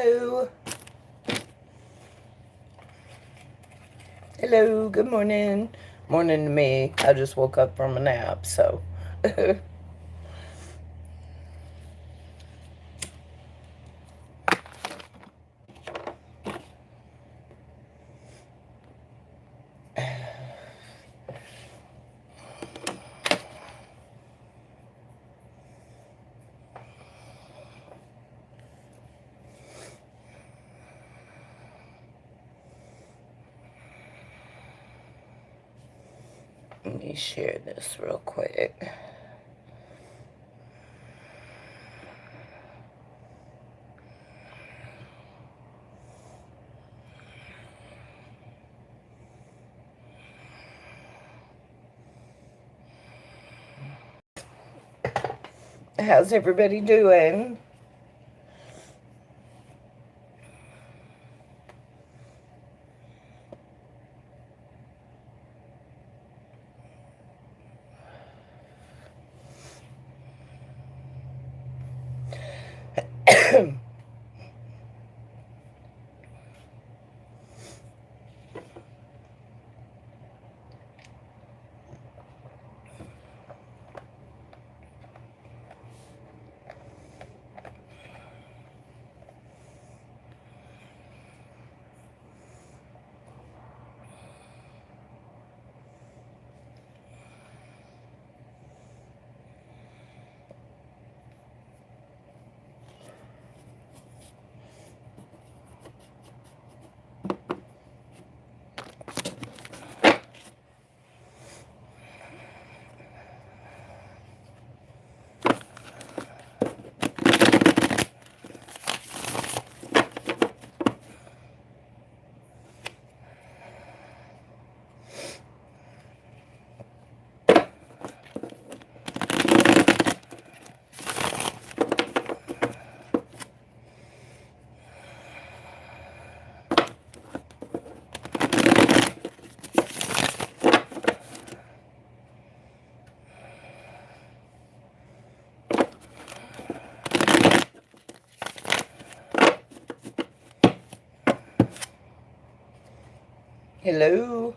Hello. Hello. Good morning. Morning to me. I just woke up from a nap, so. Let me share this real quick. How's everybody doing? Hello.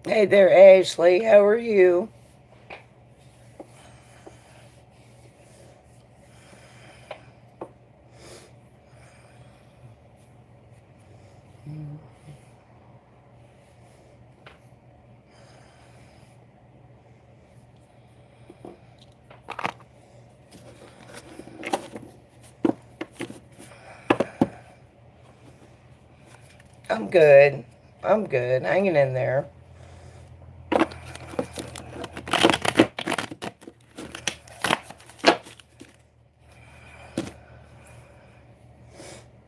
Hey there, Ashley. How are you? I'm good. I'm good. Hanging in there.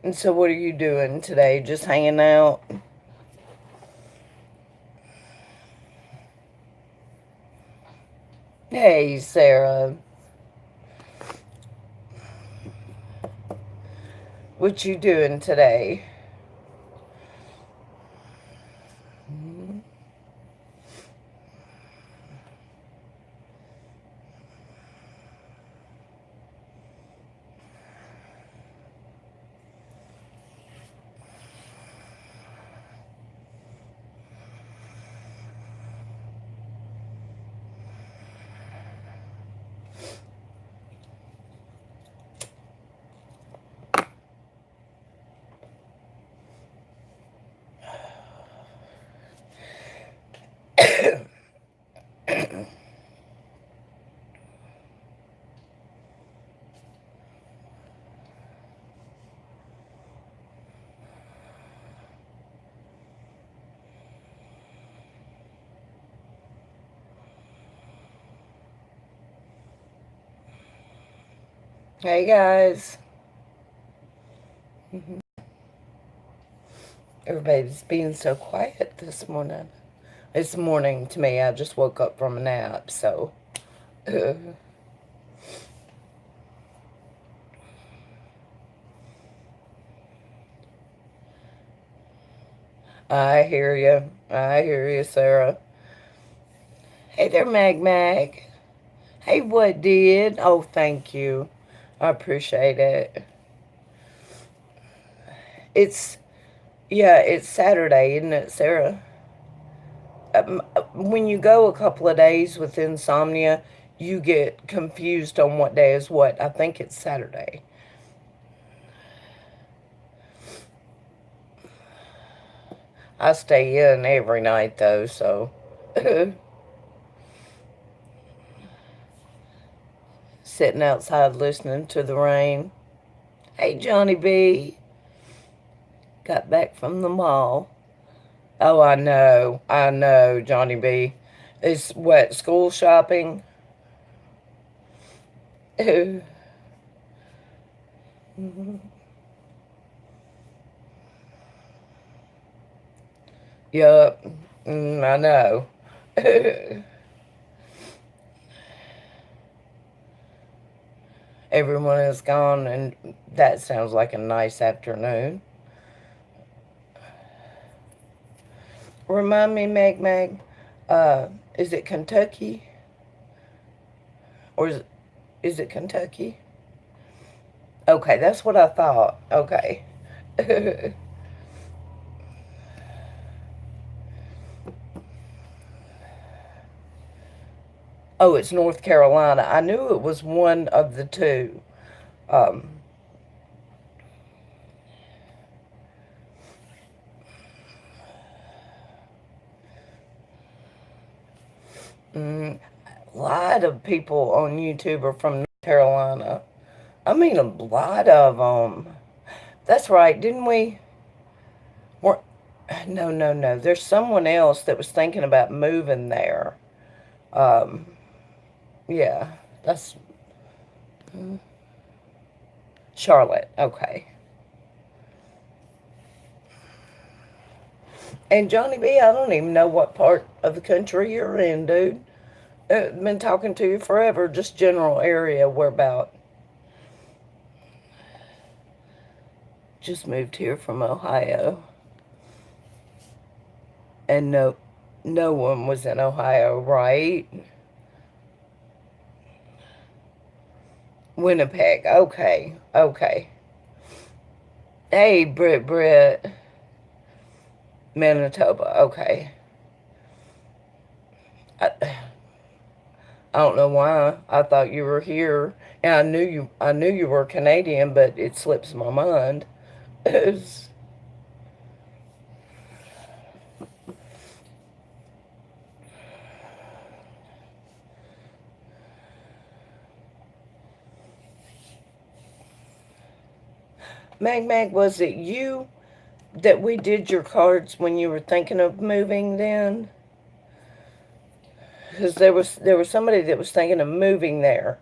And so, what are you doing today? Just hanging out? Hey, Sarah. What you doing today? Hey guys. Everybody's being so quiet this morning. It's morning to me. I just woke up from a nap, so. I hear you. I hear you, Sarah. Hey there, Mag. Hey, what did? Oh, thank you. I appreciate it. It's, yeah, it's Saturday, isn't it, Sarah? When you go a couple of days with insomnia, you get confused on what day is what. I think it's Saturday. I stay in every night, though, so. Sitting outside listening to the rain. Hey, Johnny B. Got back from the mall. Oh, I know, Johnny B. It's what, school shopping? Yup, I know. Everyone is gone, and that sounds like a nice afternoon. Remind me, is it Kentucky? Or is it Kentucky? Okay, that's what I thought. Okay. Oh, it's North Carolina. I knew it was one of the two. Um, a lot of people on YouTube are from North Carolina. I mean, a lot of them. That's right, didn't we? We're, no. There's someone else that was thinking about moving there. Um, yeah, that's Charlotte. Okay. And Johnny B, I don't even know what part of the country you're in, dude. Been talking to you forever, just general area, where about? Just moved here from Ohio. And no one was in Ohio, right? Winnipeg. Okay. Hey, Britt. Manitoba. Okay. I, I don't know why. I thought you were here, and I knew you were Canadian, but it slips my mind. Mag, was it you that we did your cards when you were thinking of moving then? Because there was somebody that was thinking of moving there,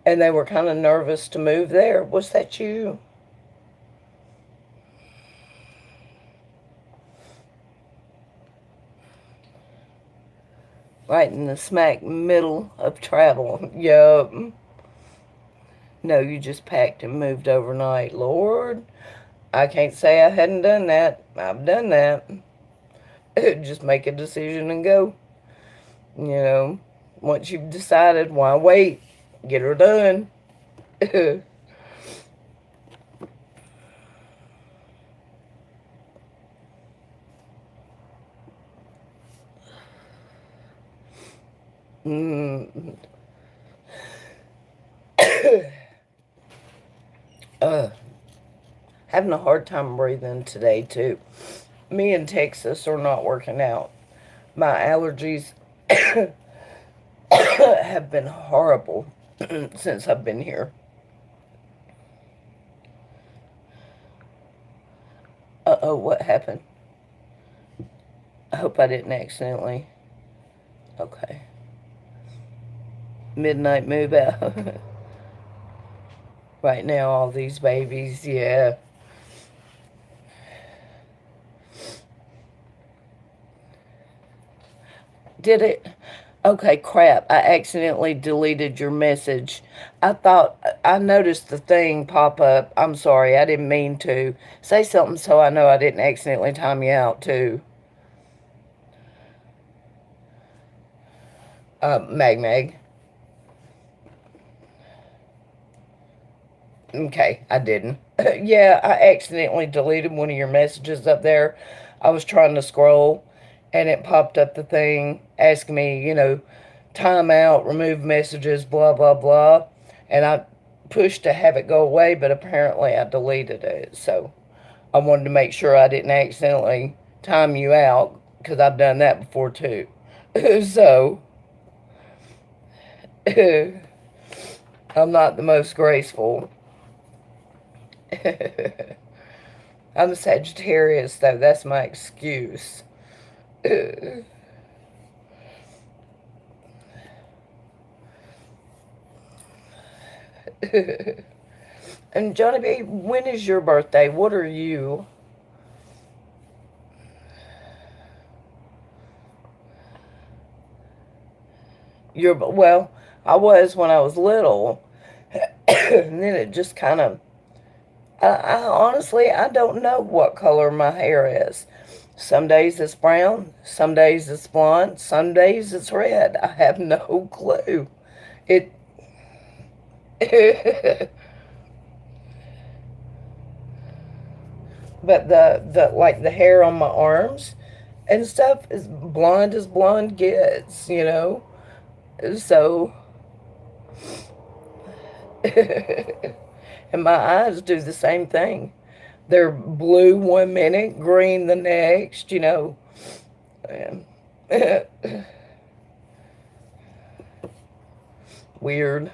and they were kind of nervous to move there. Was that you? Right in the smack middle of travel. Yup. No, you just packed and moved overnight. Lord, I can't say I hadn't done that. I've done that. Just make a decision and go. You know, once you've decided, why wait? Get her done. mm. uh, Having a hard time breathing today, too. Me and Texas are not working out. My allergies have been horrible since I've been here. Uh-oh, what happened? I hope I didn't accidentally. Okay. Midnight move out. right now, all these babies, yeah. Did it? Okay, crap. I accidentally deleted your message. I thought I noticed the thing pop up. I'm sorry. I didn't mean to. Say something so I know I didn't accidentally time you out, too. Mag Mag. Okay, I didn't. Yeah, I accidentally deleted one of your messages up there. I was trying to scroll and it popped up the thing asking me, time out, remove messages, blah, blah, blah. And I pushed to have it go away, but apparently I deleted it. So I wanted to make sure I didn't accidentally time you out because I've done that before too. So I'm not the most graceful. I'm a Sagittarius, though. That's my excuse. And Johnny B, when is your birthday? What are you? Well, I was when I was little. And then it just kind of, I honestly, I don't know what color my hair is. Some days it's brown, some days it's blonde, some days it's red. I have no clue. It, but the like the hair on my arms and stuff is blonde as blonde gets. So, and my eyes do the same thing. They're blue one minute, green the next. And weird.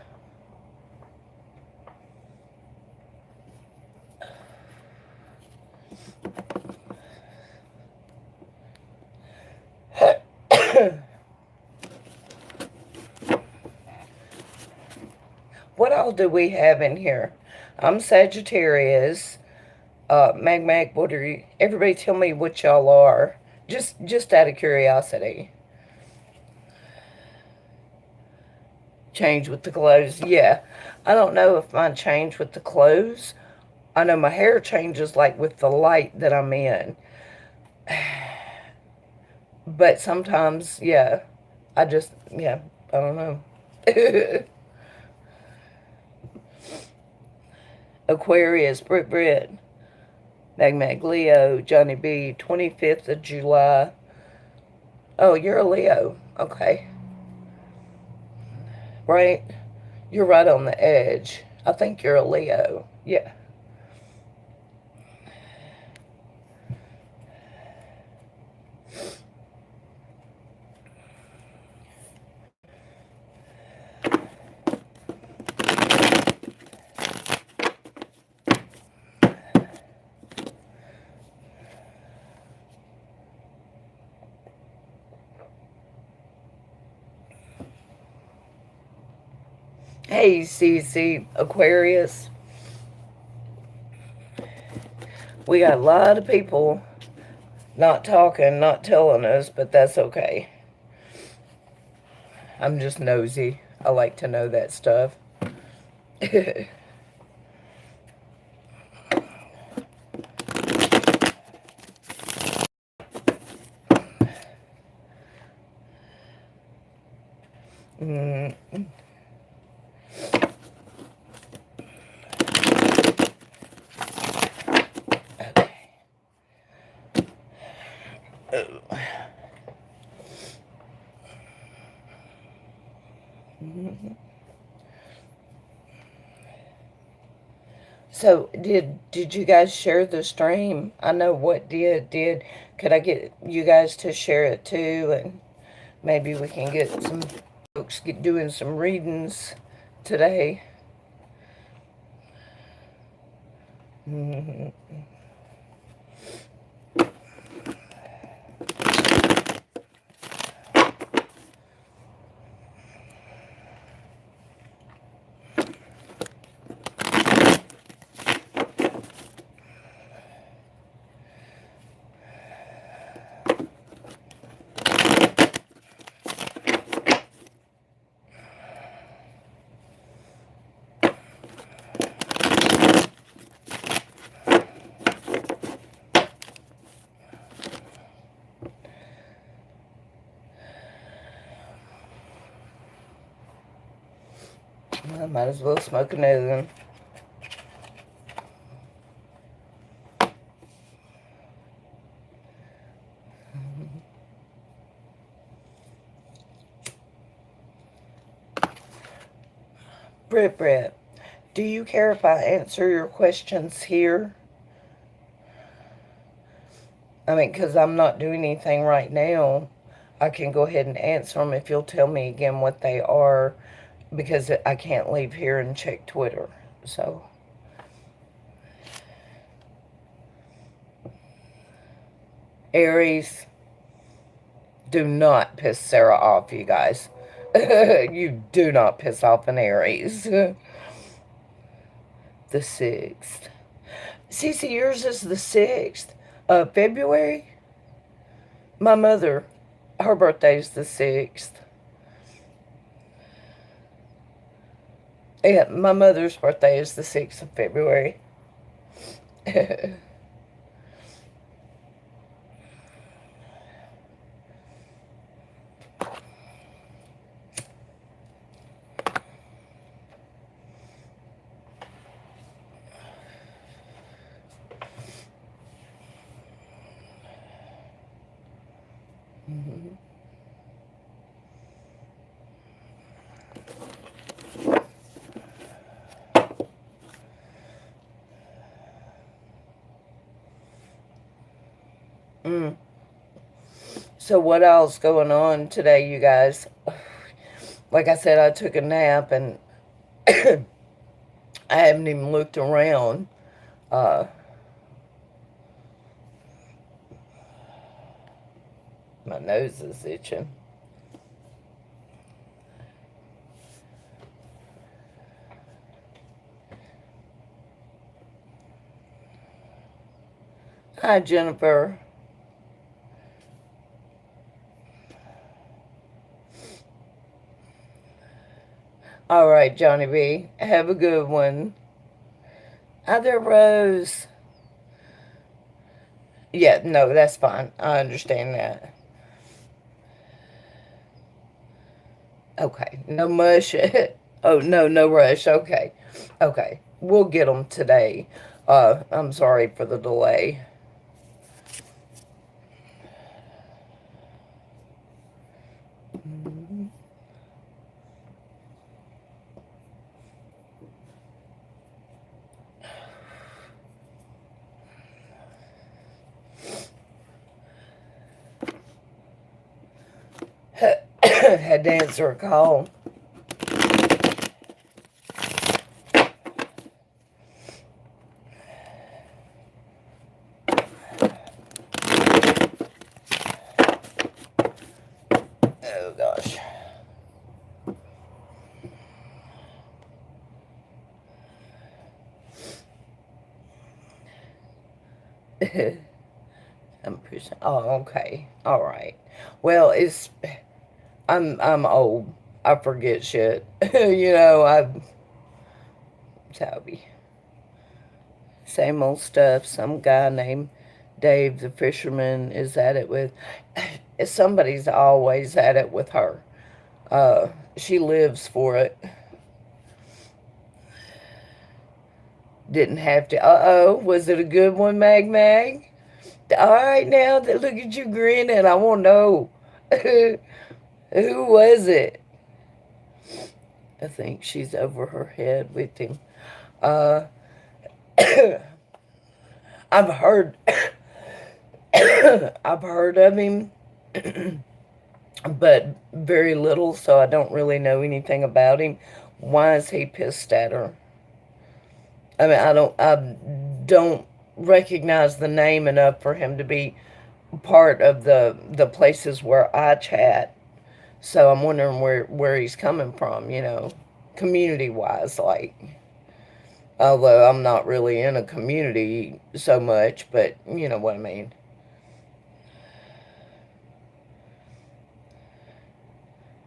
What all do we have in here? I'm Sagittarius. Mag Mag, what are you? Everybody tell me what y'all are. Just out of curiosity. Change with the clothes. Yeah. I don't know if mine change with the clothes. I know my hair changes like with the light that I'm in. But sometimes, yeah. Yeah, I don't know. Aquarius, Brit, Mag Leo, Johnny B, 25th of July. Oh, you're a Leo. Okay. Right? You're right on the edge. I think you're a Leo. Yeah. Hey, CC Aquarius. We got a lot of people not talking, not telling us, but that's okay. I'm just nosy. I like to know that stuff. Mm. So did you guys share the stream? I know what did. Could I get you guys to share it too, and maybe we can get some folks doing some readings today. Mm-hmm. might as well smoke another one. Brett, do you care if I answer your questions here? I mean, because I'm not doing anything right now. I can go ahead and answer them if you'll tell me again what they are, because I can't leave here and check Twitter. So, Aries, do not piss Sarah off, you guys. You do not piss off an Aries. The 6th. Cece, yours is the 6th of February? My mother, her birthday's the 6th. Yeah, my mother's birthday is the 6th of February. So what else going on today, you guys? Like I said, I took a nap and I haven't even looked around. Uh, my nose is itching. Hi, Jennifer. All right, Johnny B. Have a good one. Hi there, Rose. Yeah, no, that's fine. I understand that. Okay, no mush. Oh, no, no rush. Okay. Okay. We'll get them today. I'm sorry for the delay. Had to answer a call. Oh, gosh. I'm pushing. Oh, okay. All right. Well, I'm old. I forget shit. I'm Toby. Same old stuff. Some guy named Dave the fisherman is at it with. Somebody's always at it with her. She lives for it. Didn't have to. Uh-oh. Was it a good one, Mag? All right, now that look at you grinning. I want to know. Who was it? I think she's over her head with him. Uh, I've heard, I've heard of him, but very little, so I don't really know anything about him. Why is he pissed at her? I mean, I don't recognize the name enough for him to be part of the places where I chat. So I'm wondering where he's coming from, community wise, like. Although I'm not really in a community so much, but you know what I mean.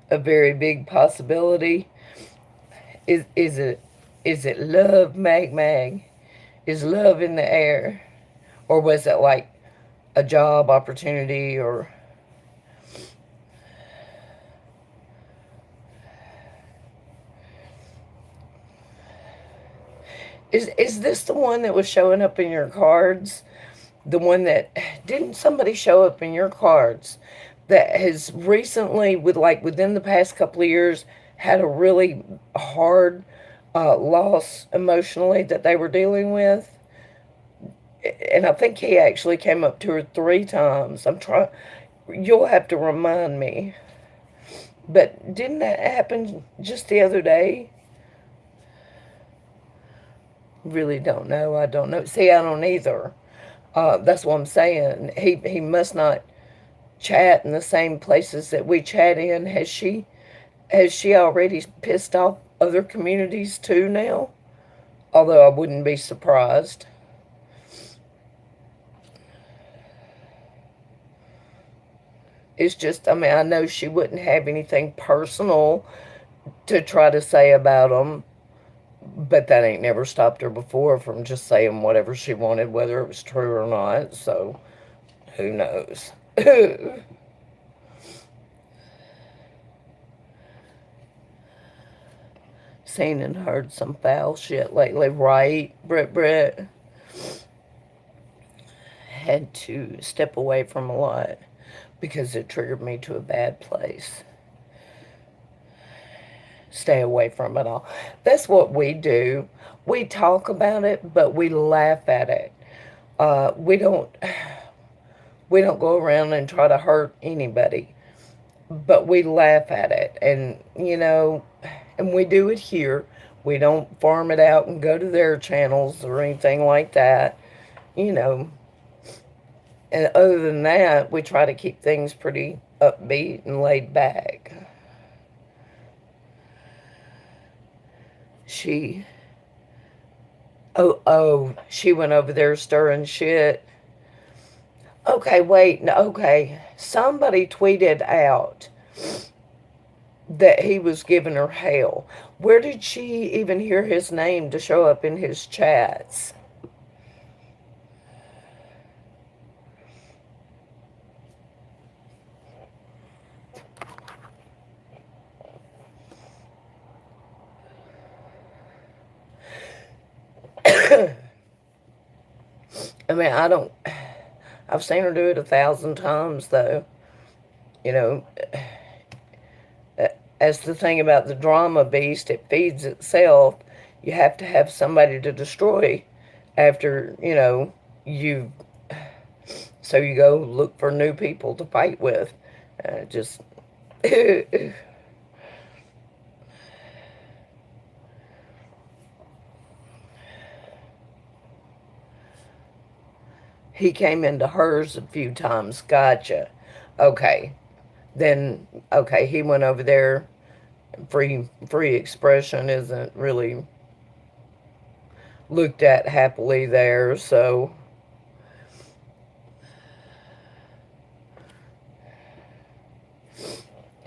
A very big possibility. Is it love, Mag? Is love in the air? Or was it like a job opportunity or Is this the one that was showing up in your cards? The one that didn't somebody show up in your cards that has recently, with like within the past couple of years, had a really hard loss emotionally that they were dealing with? And I think he actually came up 2 or 3 times. I'm trying. You'll have to remind me. But didn't that happen just the other day? Really don't know. I don't know. See, I don't either. That's what I'm saying. He must not chat in the same places that we chat in. Has she already pissed off other communities too now? Although I wouldn't be surprised. It's just, I mean, I know she wouldn't have anything personal to try to say about them, but that ain't never stopped her before from just saying whatever she wanted, whether it was true or not. So who knows? Seen and heard some foul shit lately, right, Britt? Had to step away from a lot because it triggered me to a bad place. Stay away from it all. That's what we do. We talk about it, but we laugh at it. We don't go around and try to hurt anybody, but we laugh at it, and we do it here. We don't farm it out and go to their channels or anything like that, you know. And other than that, we try to keep things pretty upbeat and laid back. She, she went over there stirring shit. Okay, wait, no, okay. Somebody tweeted out that he was giving her hell. Where did she even hear his name to show up in his chats? I mean, I've seen her do it 1,000 times, though. You know, as the thing about the drama beast, it feeds itself. You have to have somebody to destroy after, you. So you go look for new people to fight with. Just. He came into hers a few times. Gotcha. Okay. Then, okay, he went over there. Free expression isn't really looked at happily there, so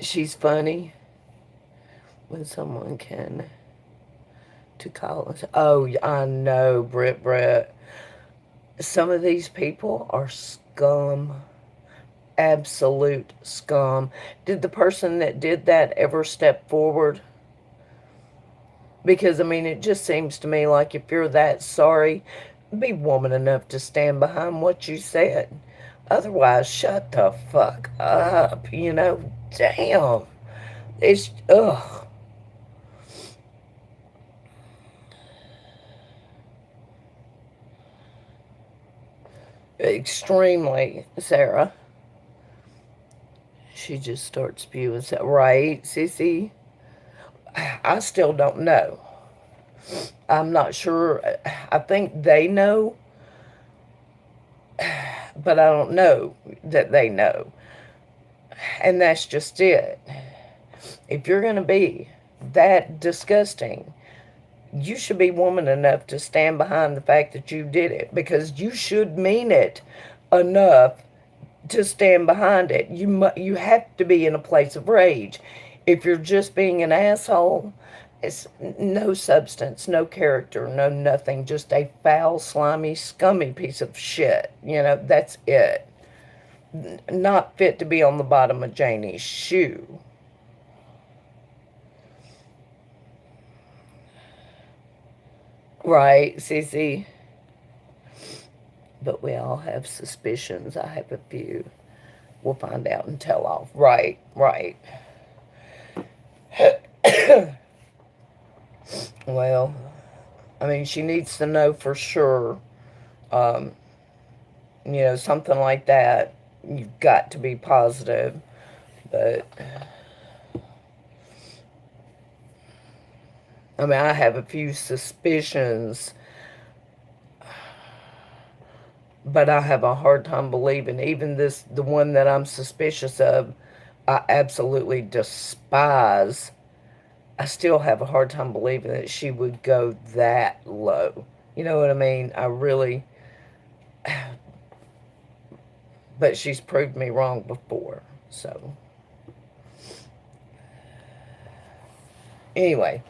she's funny when someone can to call us. Oh, I know, Brett. Some of these people are scum. Absolute scum. Did the person that did that ever step forward? Because, I mean, it just seems to me like if you're that sorry, be woman enough to stand behind what you said. Otherwise, shut the fuck up. Damn. It's, ugh. Extremely, Sarah. She just starts spewing. Right, Sissy? I still don't know. I'm not sure. I think they know, but I don't know that they know. And that's just it. If you're going to be that disgusting, you should be woman enough to stand behind the fact that you did it, because you should mean it enough to stand behind it. You have to be in a place of rage. If you're just being an asshole, it's no substance, no character, no nothing, just a foul, slimy, scummy piece of shit. That's it. Not fit to be on the bottom of Janie's shoe. Right, Cece. But we all have suspicions. I have a few. We'll find out and tell off. Right, right. Well, I mean, she needs to know for sure. Um, something like that. You've got to be positive. But, I mean, I have a few suspicions, but I have a hard time believing. Even the one that I'm suspicious of, I absolutely despise. I still have a hard time believing that she would go that low. You know what I mean? I really, but she's proved me wrong before. So, anyway.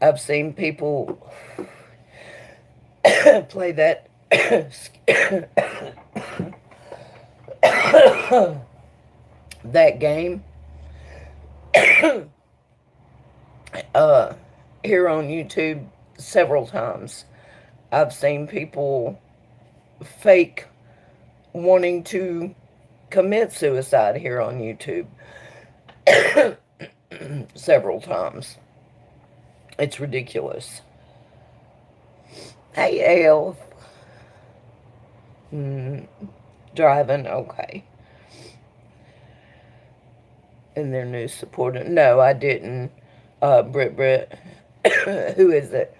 I've seen people play that that game uh, here on YouTube several times. I've seen people fake wanting to commit suicide here on YouTube several times. It's ridiculous. Hey, Elf. Mm, driving, okay. And their new supporter. No, I didn't. Brit. Who is it?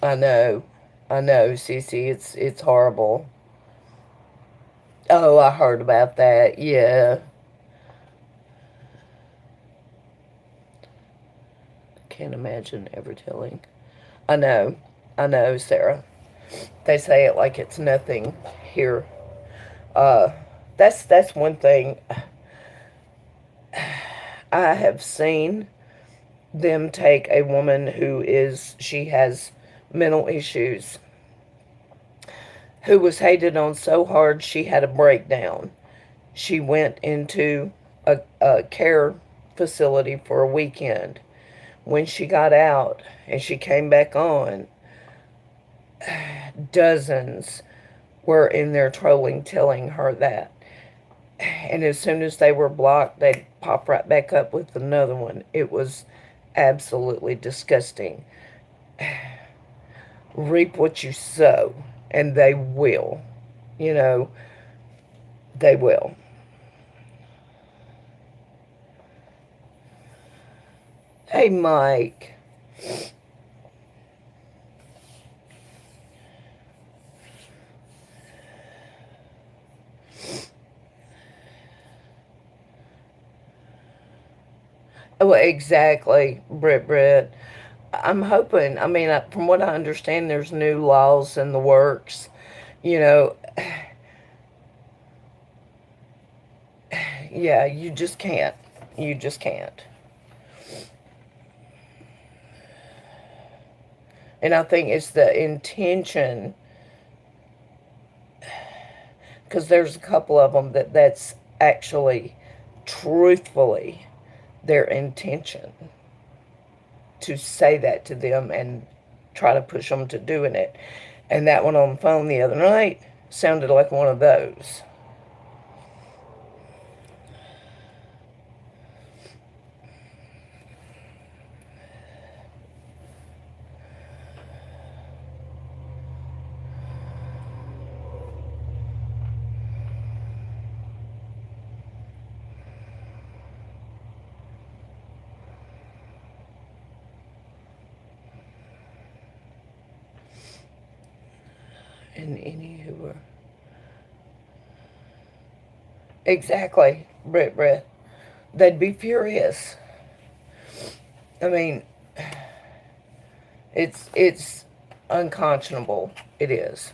I know. I know, Cece. It's horrible. Oh, I heard about that. Yeah. Can't imagine ever telling. I know. I know, Sarah. They say it like it's nothing here. Uh, that's one thing I have seen them take a woman she has mental issues, who was hated on so hard she had a breakdown. She went into a care facility for a weekend. When she got out and she came back on, dozens were in there trolling, telling her that. And as soon as they were blocked, they'd pop right back up with another one. It was absolutely disgusting. Reap what you sow, and they will. You know, they will. Hey, Mike. Oh, exactly, Britt. I'm hoping, I mean, from what I understand, there's new laws in the works. You know, yeah, you just can't. You just can't. And I think it's the intention, because there's a couple of them that's actually, truthfully, their intention to say that to them and try to push them to doing it. And that one on the phone the other night sounded like one of those. And anywho, exactly, Brit. They'd be furious. I mean, it's unconscionable. It is.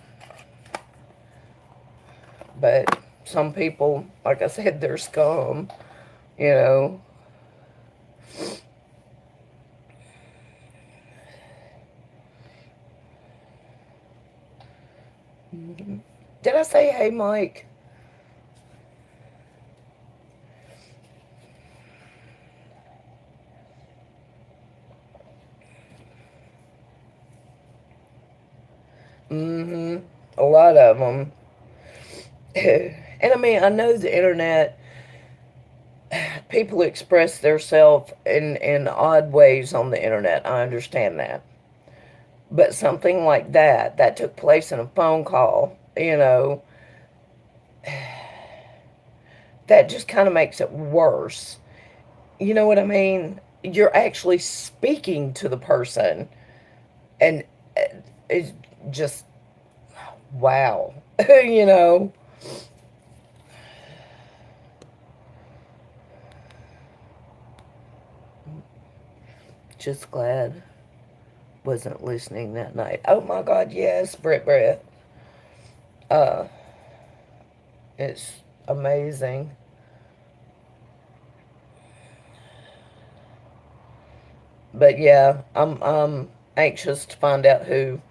But some people, like I said, they're scum. You know. Did I say hey, Mike? Mm-hmm. A lot of them. And I mean, I know the internet, people express themselves in odd ways on the internet. I understand that. But something like that took place in a phone call, that just kind of makes it worse. You know what I mean? You're actually speaking to the person, and it's just, wow. you know? Just glad wasn't listening that night. Oh my God, yes, Brit. Uh, it's amazing. But yeah, I'm anxious to find out who.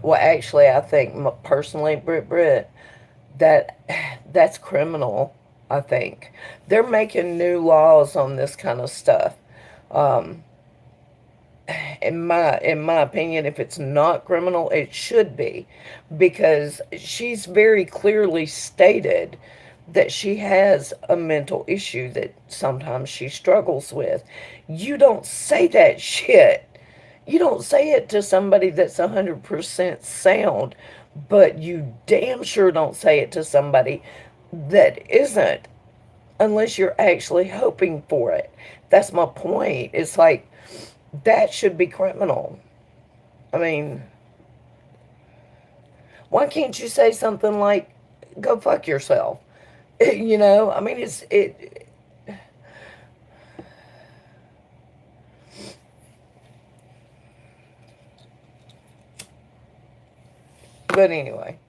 Well, actually, I think personally, Brit, that that's criminal. I think they're making new laws on this kind of stuff. Um, in my opinion, if it's not criminal, it should be, because she's very clearly stated that she has a mental issue that sometimes she struggles with. You don't say that shit. You don't say it to somebody that's 100% sound, but you damn sure don't say it to somebody that isn't, unless you're actually hoping for it. That's my point. It's like, that should be criminal. I mean, why can't you say something like, go fuck yourself? I mean, but anyway.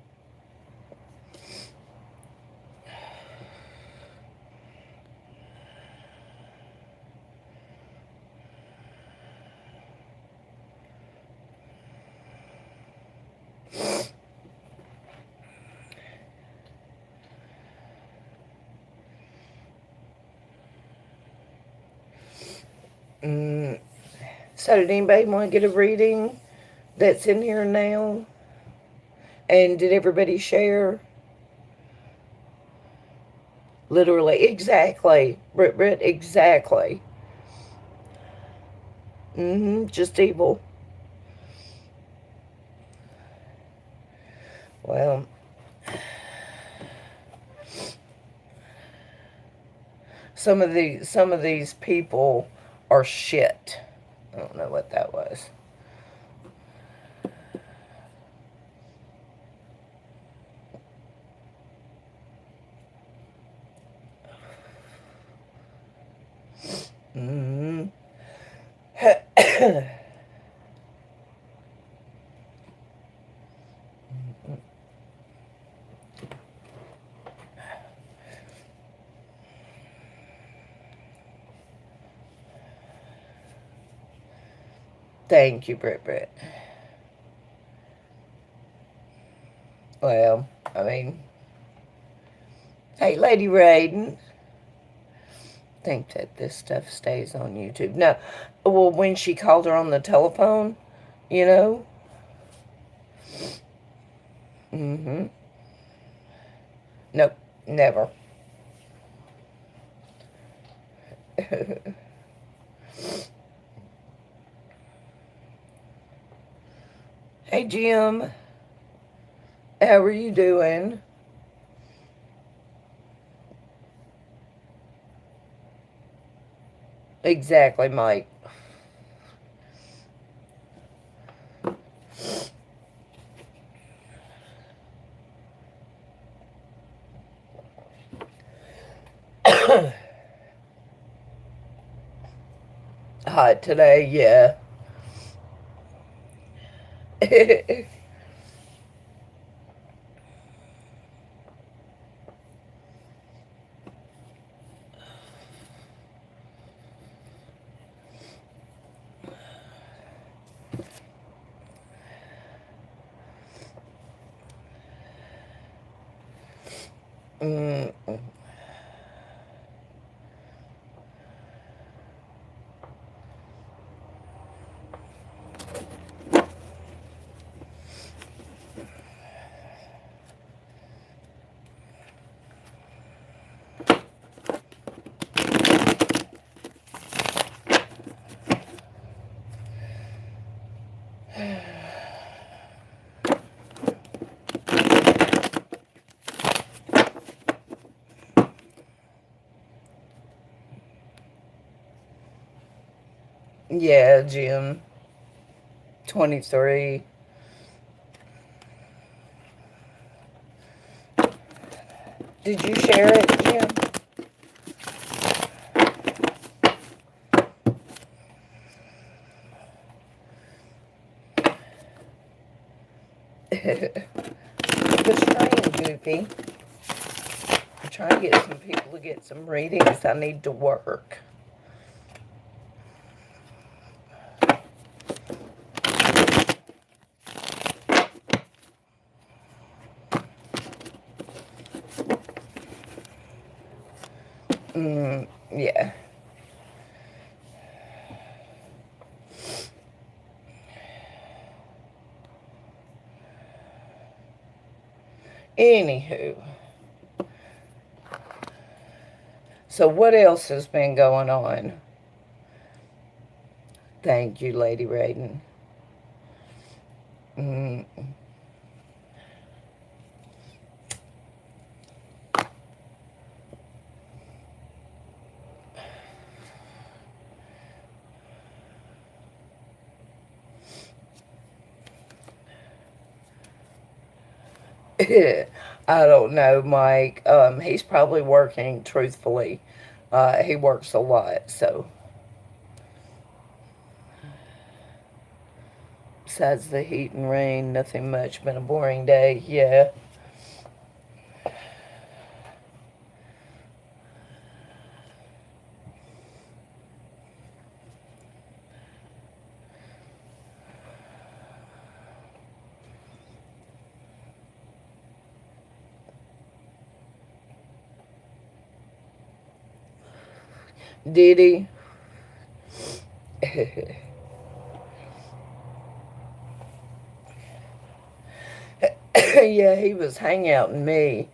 Mm, so did anybody want to get a reading that's in here now? And did everybody share? Literally, exactly. Brit, exactly. Just evil. Well, some of these people are shit. I don't know what that was. hmm Thank you, Brit. Well, I mean, hey, Lady Raiden, think that this stuff stays on YouTube. No, well, when she called her on the telephone, you know, mm-hmm. Nope, never. Hey, Jim, how are you doing? Exactly, Mike. Hot today, yeah. Mm. Yeah, Jim. 23. Did you share it, Jim? It's trying, Goopy. I'm trying to get some people to get some readings. I need to work. Yeah. Anywho. So what else has been going on? Thank you, Lady Raiden. Mm. I don't know, Mike. He's probably working, truthfully. He works a lot, so. Besides the heat and rain, nothing much. Been a boring day, yeah. Did he? Yeah, he was hanging out in me.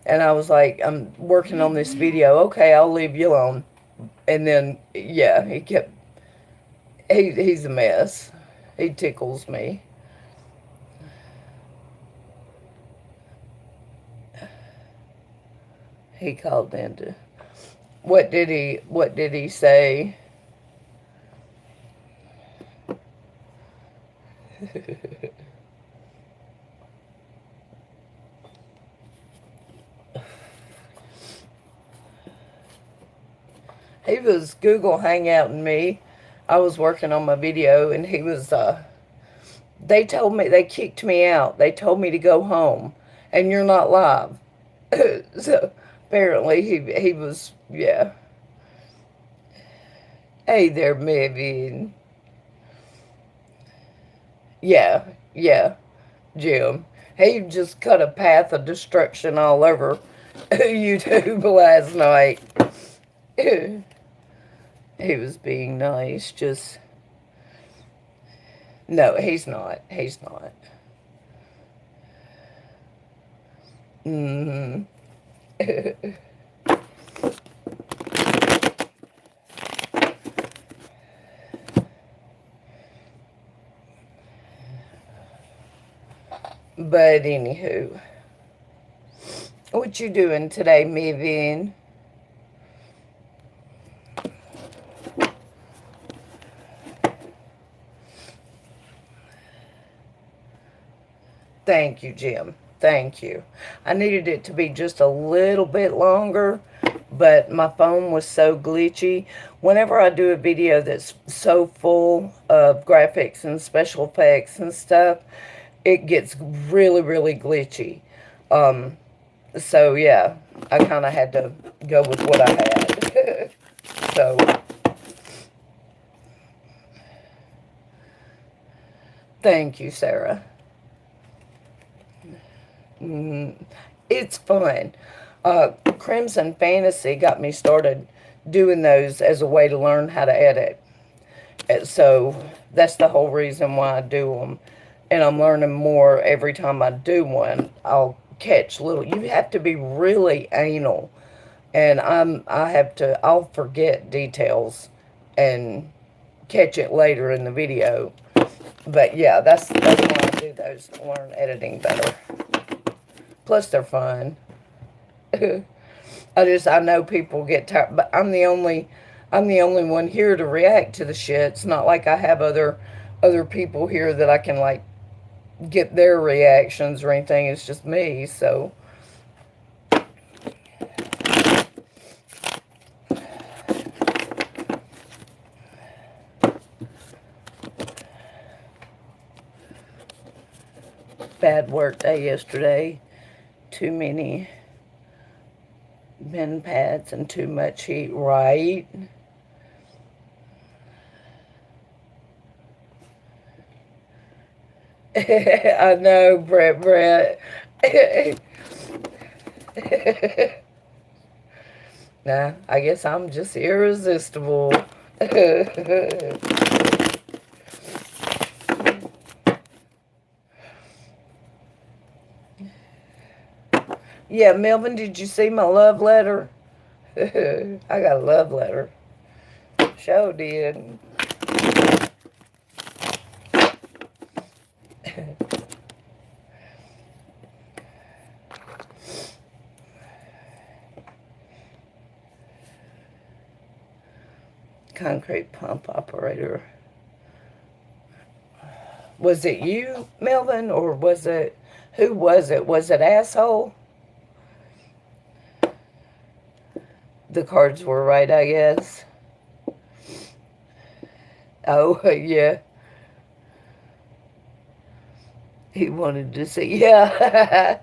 And I was like, I'm working on this video. Okay, I'll leave you alone. And then, yeah, he's a mess. He tickles me. He called in to, what did he say? He was Google Hangouting me. I was working on my video and he was, they told me, they kicked me out. They told me to go home and you're not live. So apparently he was, yeah. Hey there, Megan. Yeah, yeah, Jim. He just cut a path of destruction all over YouTube last night. He was being nice, just. No, he's not. He's not. Mm-hmm. But anywho, what you doing today, Mivin? Thank you, Jim. Thank you. I needed it to be just a little bit longer, but my phone was so glitchy. Whenever I do a video that's so full of graphics and special effects and stuff, it gets really, really glitchy. Um, so yeah, I kind of had to go with what I had. So, thank you, Sarah. It's fun. Crimson Fantasy got me started doing those as a way to learn how to edit. And so that's the whole reason why I do them. And I'm learning more every time I do one. I'll catch little. You have to be really anal, and I'll forget details and catch it later in the video. But yeah, that's why I do those. Learn editing better. Plus, they're fun. I know people get tired, but I'm the only one here to react to the shit. It's not like I have other people here that I can like get their reactions or anything. It's just me. So bad work day yesterday. Too many bin pads and too much heat, right? I know, Brett. Nah, I guess I'm just irresistible. Yeah, Melvin, did you see my love letter? I got a love letter. Sure did. Concrete pump operator. Was it you, Melvin, or was it, who was it? Was it asshole? The cards were right, I guess. Oh, yeah. He wanted to see, yeah.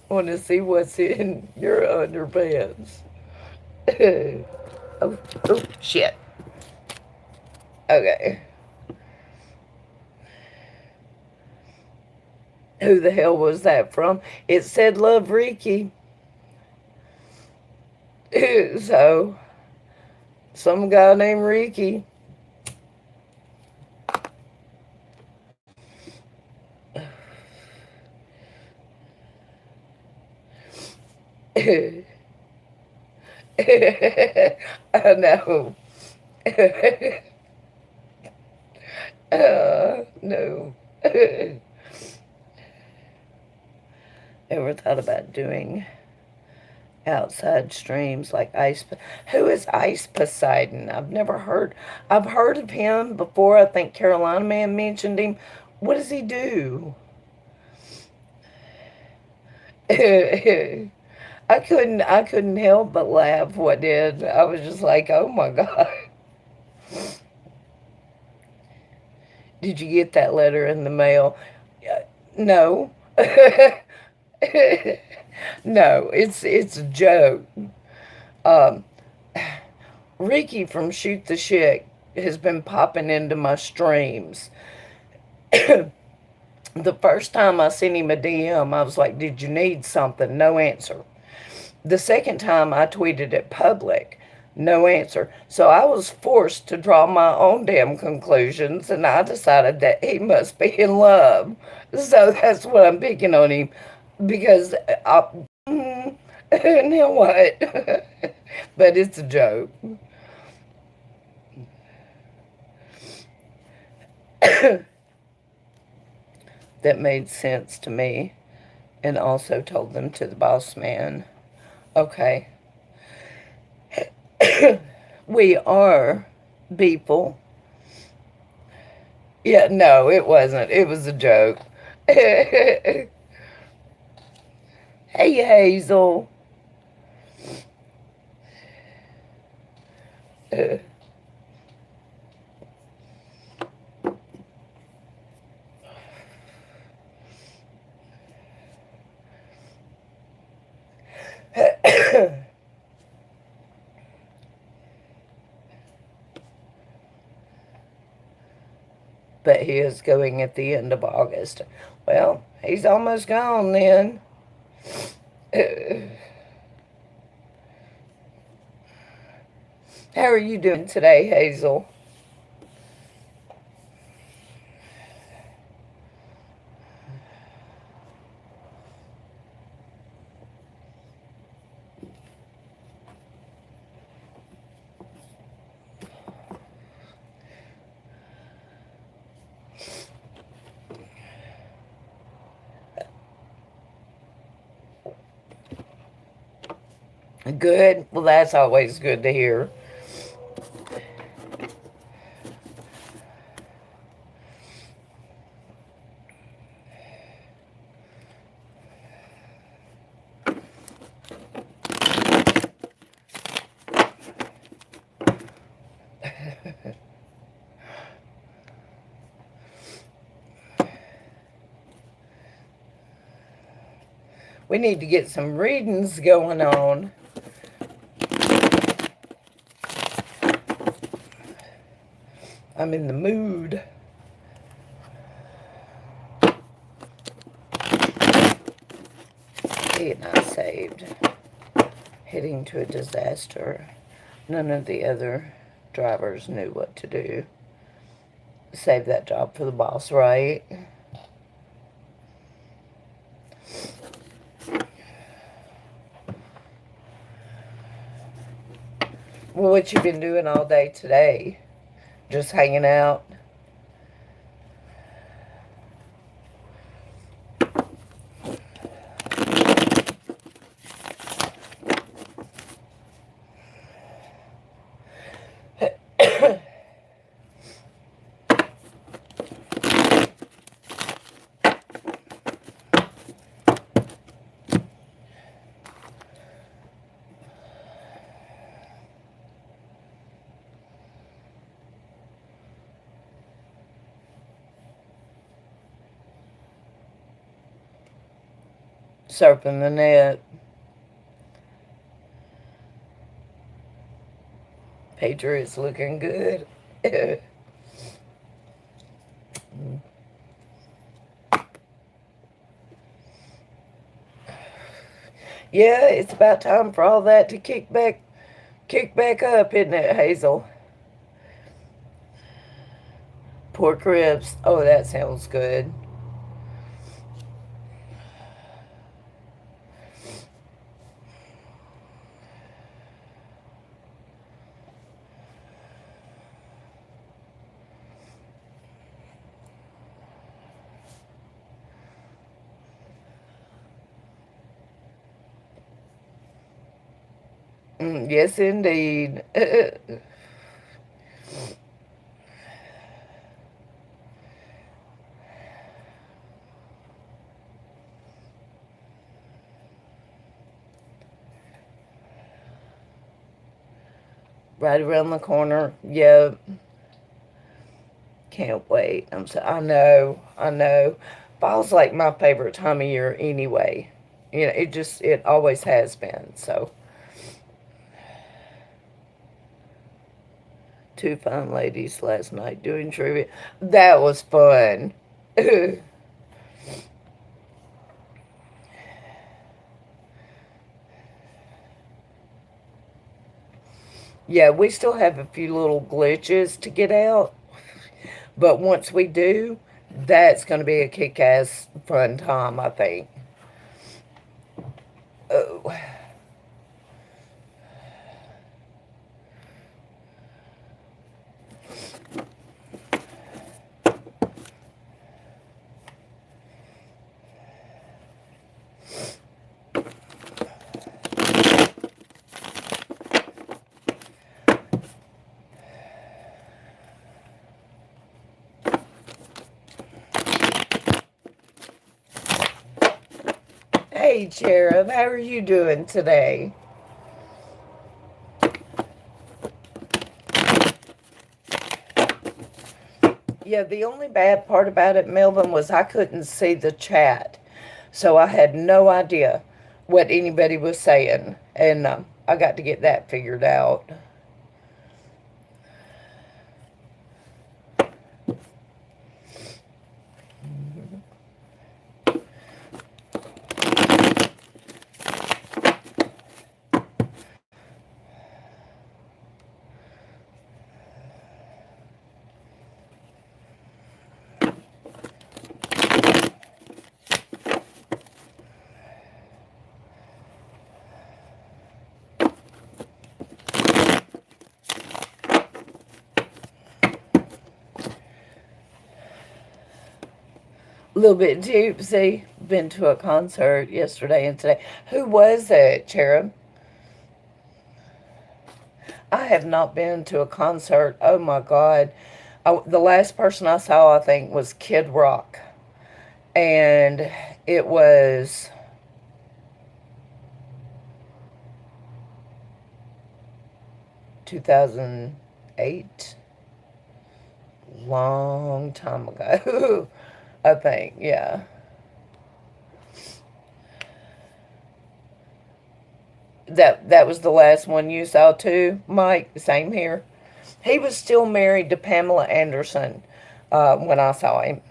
Want to see what's in your underpants. Oh, shit. Okay. Who the hell was that from? It said love Ricky. So, some guy named Ricky. I know. No. Ever thought about doing outside streams like Ice? Who is Ice Poseidon? I've heard of him before. I think Carolina Man mentioned him. What does he do? I couldn't help but laugh. What did? I was just like, oh my God. Did you get that letter in the mail? No. No, it's a joke. Um, Ricky from Shoot the Shit has been popping into my streams. The first time I sent him a DM, I was like, did you need something? No answer. The second time I tweeted it public, no answer. So I was forced to draw my own damn conclusions, and I decided that he must be in love. So that's what I'm picking on him, because now what? But it's a joke. That made sense to me, and also told them to the boss man. Okay. We are people. Yeah, no, it wasn't. It was a joke. Hey, Hazel. But he is going at the end of August. Well, he's almost gone then. How are you doing today, Hazel? Good. Well, that's always good to hear. We need to get some readings going on. I'm in the mood. He and I saved. Heading to a disaster. None of the other drivers knew what to do. Save that job for the boss, right? Well, what you been doing all day today? Just hanging out? Surfing the net. Patriots looking good. Yeah, it's about time for all that to kick back up, isn't it, Hazel? Pork ribs. Oh, that sounds good. Yes, indeed. Right around the corner. Yep. Can't wait. I know. I know. Fall's like my favorite time of year anyway. It always has been. So, two fine ladies last night doing trivia. That was fun. Yeah, we still have a few little glitches to get out, but once we do, that's going to be a kick-ass fun time, I think. Oh, Hey, Cherub, how are you doing today? Yeah, the only bad part about it, Melvin, was I couldn't see the chat. So I had no idea what anybody was saying. And I got to get that figured out. A little bit tipsy. Been to a concert yesterday and today. Who was it, Cherub? I have not been to a concert. Oh my God. The last person I saw, I think, was Kid Rock. And it was 2008. Long time ago. I think, yeah. That was the last one you saw too, Mike. Same here. He was still married to Pamela Anderson when I saw him.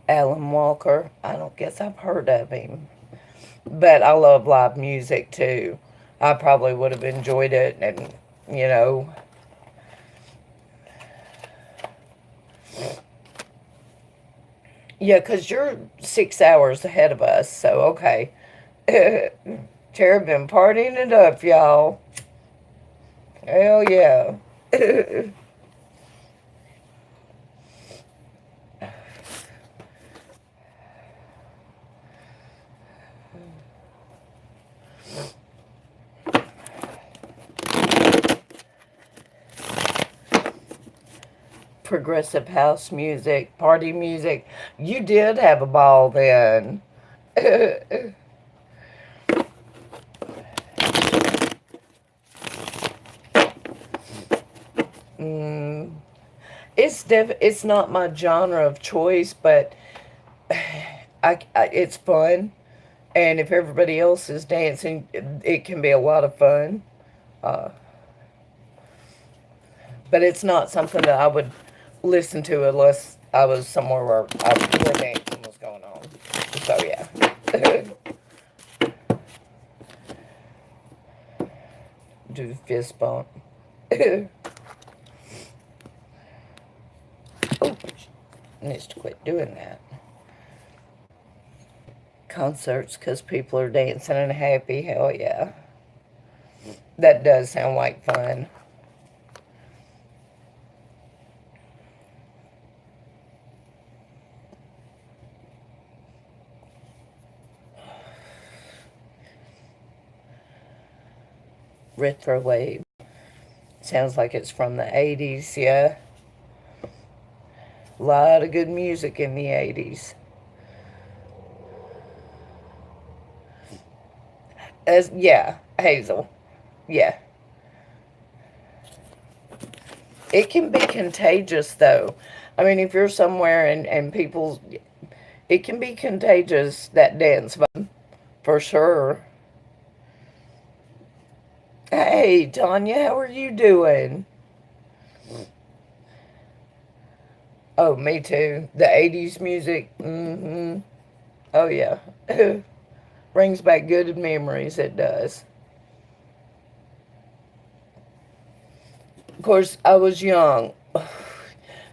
Alan Walker. I don't guess I've heard of him, but I love live music too. I probably would have enjoyed it, and you know, yeah, 'cause you're 6 hours ahead of us, so okay. Cherub been partying it up, y'all. Hell yeah. Progressive house music, party music. You did have a ball then. mm, it's not my genre of choice, but it's fun, and if everybody else is dancing, it can be a lot of fun. Uh, but it's not something that I would listen to unless I was somewhere where where dancing was going on. So yeah. Do the fist bump. Oh, needs to quit doing that. Concerts because people are dancing and happy. Hell yeah. That does sound like fun. Retro wave. Sounds like it's from the 80s, yeah. A lot of good music in the 80s. Yeah, Hazel. Yeah. It can be contagious, though. I mean, if you're somewhere and people, it can be contagious, that dance vibe, for sure. Hey, Tanya, how are you doing? Oh, me too. The 80s music. Mm-hmm. Oh, yeah. Brings back good memories, it does. Of course, I was young.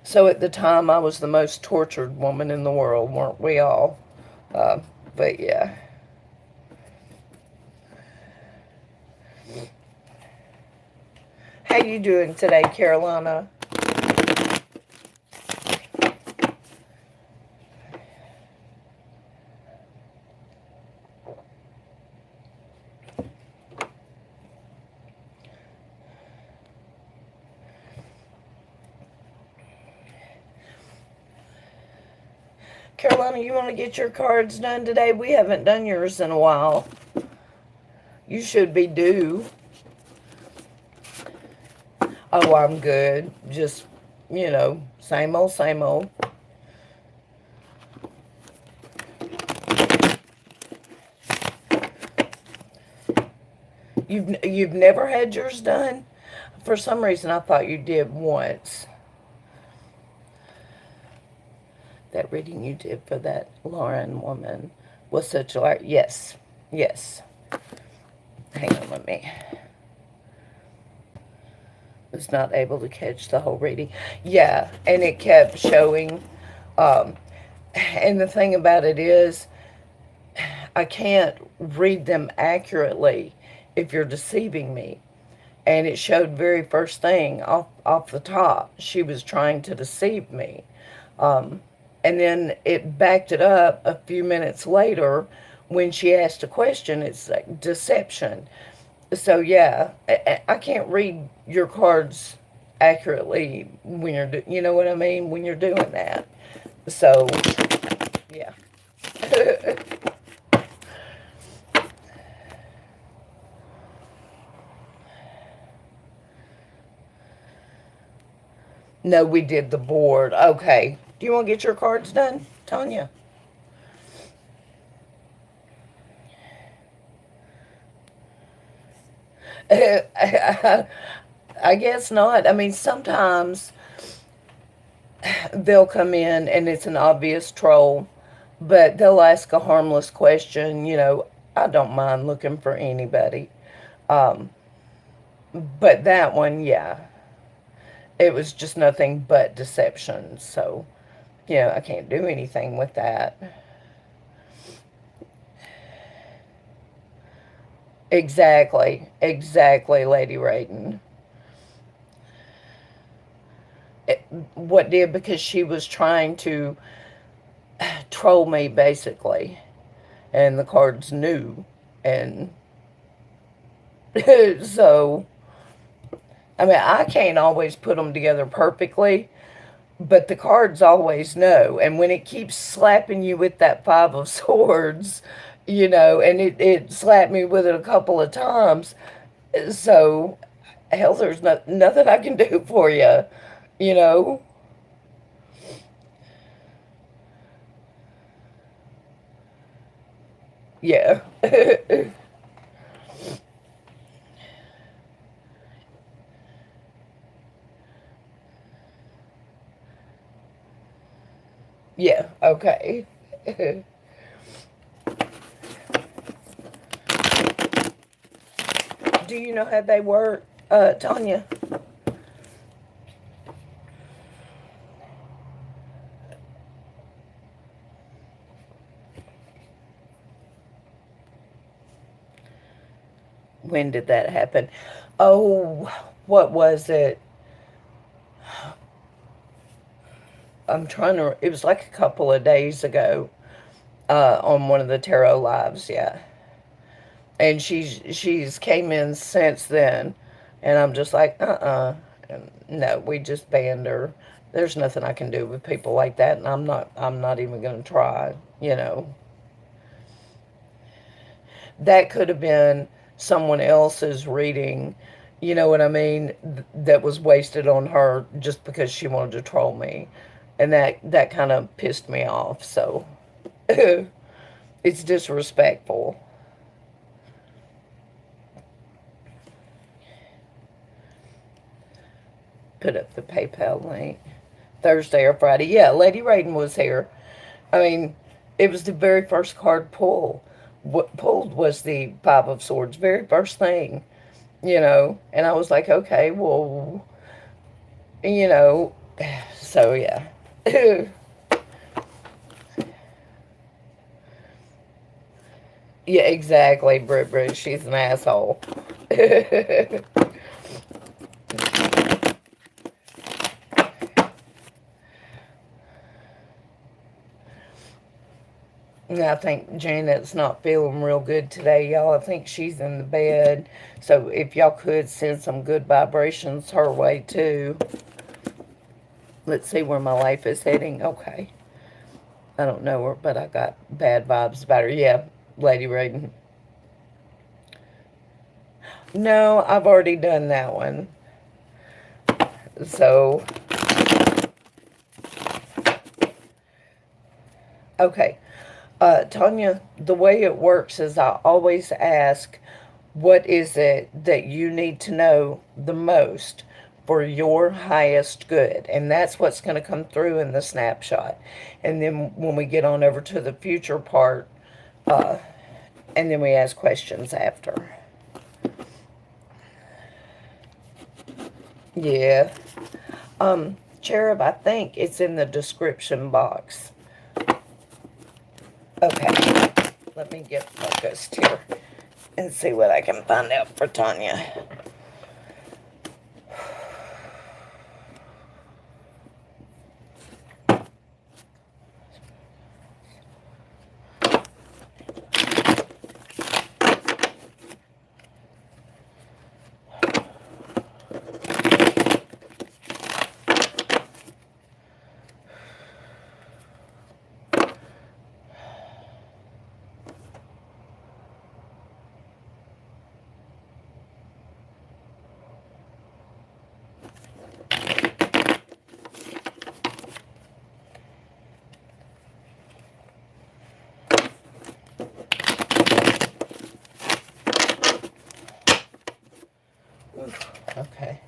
So at the time, I was the most tortured woman in the world, weren't we all? Uh, but yeah. How you doing today, Carolina? Carolina, you want to get your cards done today? We haven't done yours in a while. You should be due. Oh, I'm good. Just, same old, same old. You've never had yours done? For some reason, I thought you did once. That reading you did for that Lauren woman was such a... Yes. Yes. Hang on, let me... Was not able to catch the whole reading. Yeah, and it kept showing. And the thing about it is, I can't read them accurately if you're deceiving me. And it showed very first thing off the top. She was trying to deceive me. And then it backed it up a few minutes later when she asked a question. It's like deception. So yeah, I can't read your cards accurately when you're, you know what I mean, when you're doing that. So yeah. No, we did the board. Okay. Do you want to get your cards done, Tanya? I guess not. I mean, sometimes they'll come in and it's an obvious troll, but they'll ask a harmless question. I don't mind looking for anybody. Um, but that one, yeah, it was just nothing but deception. So, I can't do anything with that. Exactly, Lady Raiden. What did? Because she was trying to troll me, basically. And the cards knew. And so, I mean, I can't always put them together perfectly, but the cards always know. And when it keeps slapping you with that Five of Swords, and it slapped me with it a couple of times, so, hell, there's nothing I can do for you, you know? Yeah. Yeah, okay. Do you know how they work, Tanya? When did that happen? Oh, what was it? I'm trying to. It was like a couple of days ago, on one of the tarot lives. Yeah, and she's came in since then, and I'm just like, no, we just banned her. There's nothing I can do with people like that, and I'm not even gonna try. That could have been someone else's reading. You know what I mean? That was wasted on her just because she wanted to troll me, and that kind of pissed me off. So it's disrespectful. Put up the PayPal link. Thursday or Friday. Yeah, Lady Raiden was here. I mean, it was the very first card pull. What pulled was the Five of Swords, very first thing, And I was like, okay, well, you know, so yeah. Yeah, exactly, Brit. She's an asshole. I think Janet's not feeling real good today, y'all. I think she's in the bed. So if y'all could send some good vibrations her way, too. Let's see where my life is heading. Okay. I don't know her, but I got bad vibes about her. Yeah, Lady Raiden. No, I've already done that one. So, okay. Tanya, the way it works is I always ask, what is it that you need to know the most for your highest good? And that's what's going to come through in the snapshot. And then when we get on over to the future part, and then we ask questions after. Yeah. Cherub, I think it's in the description box. Okay. Let me get focused here and see what I can find out for Tanya. Okay.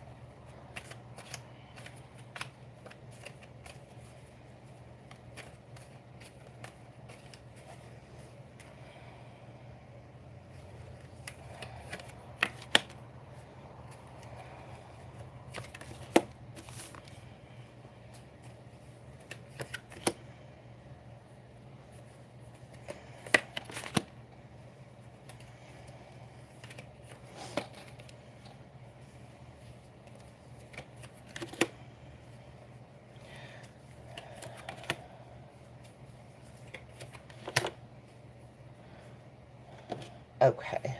Okay.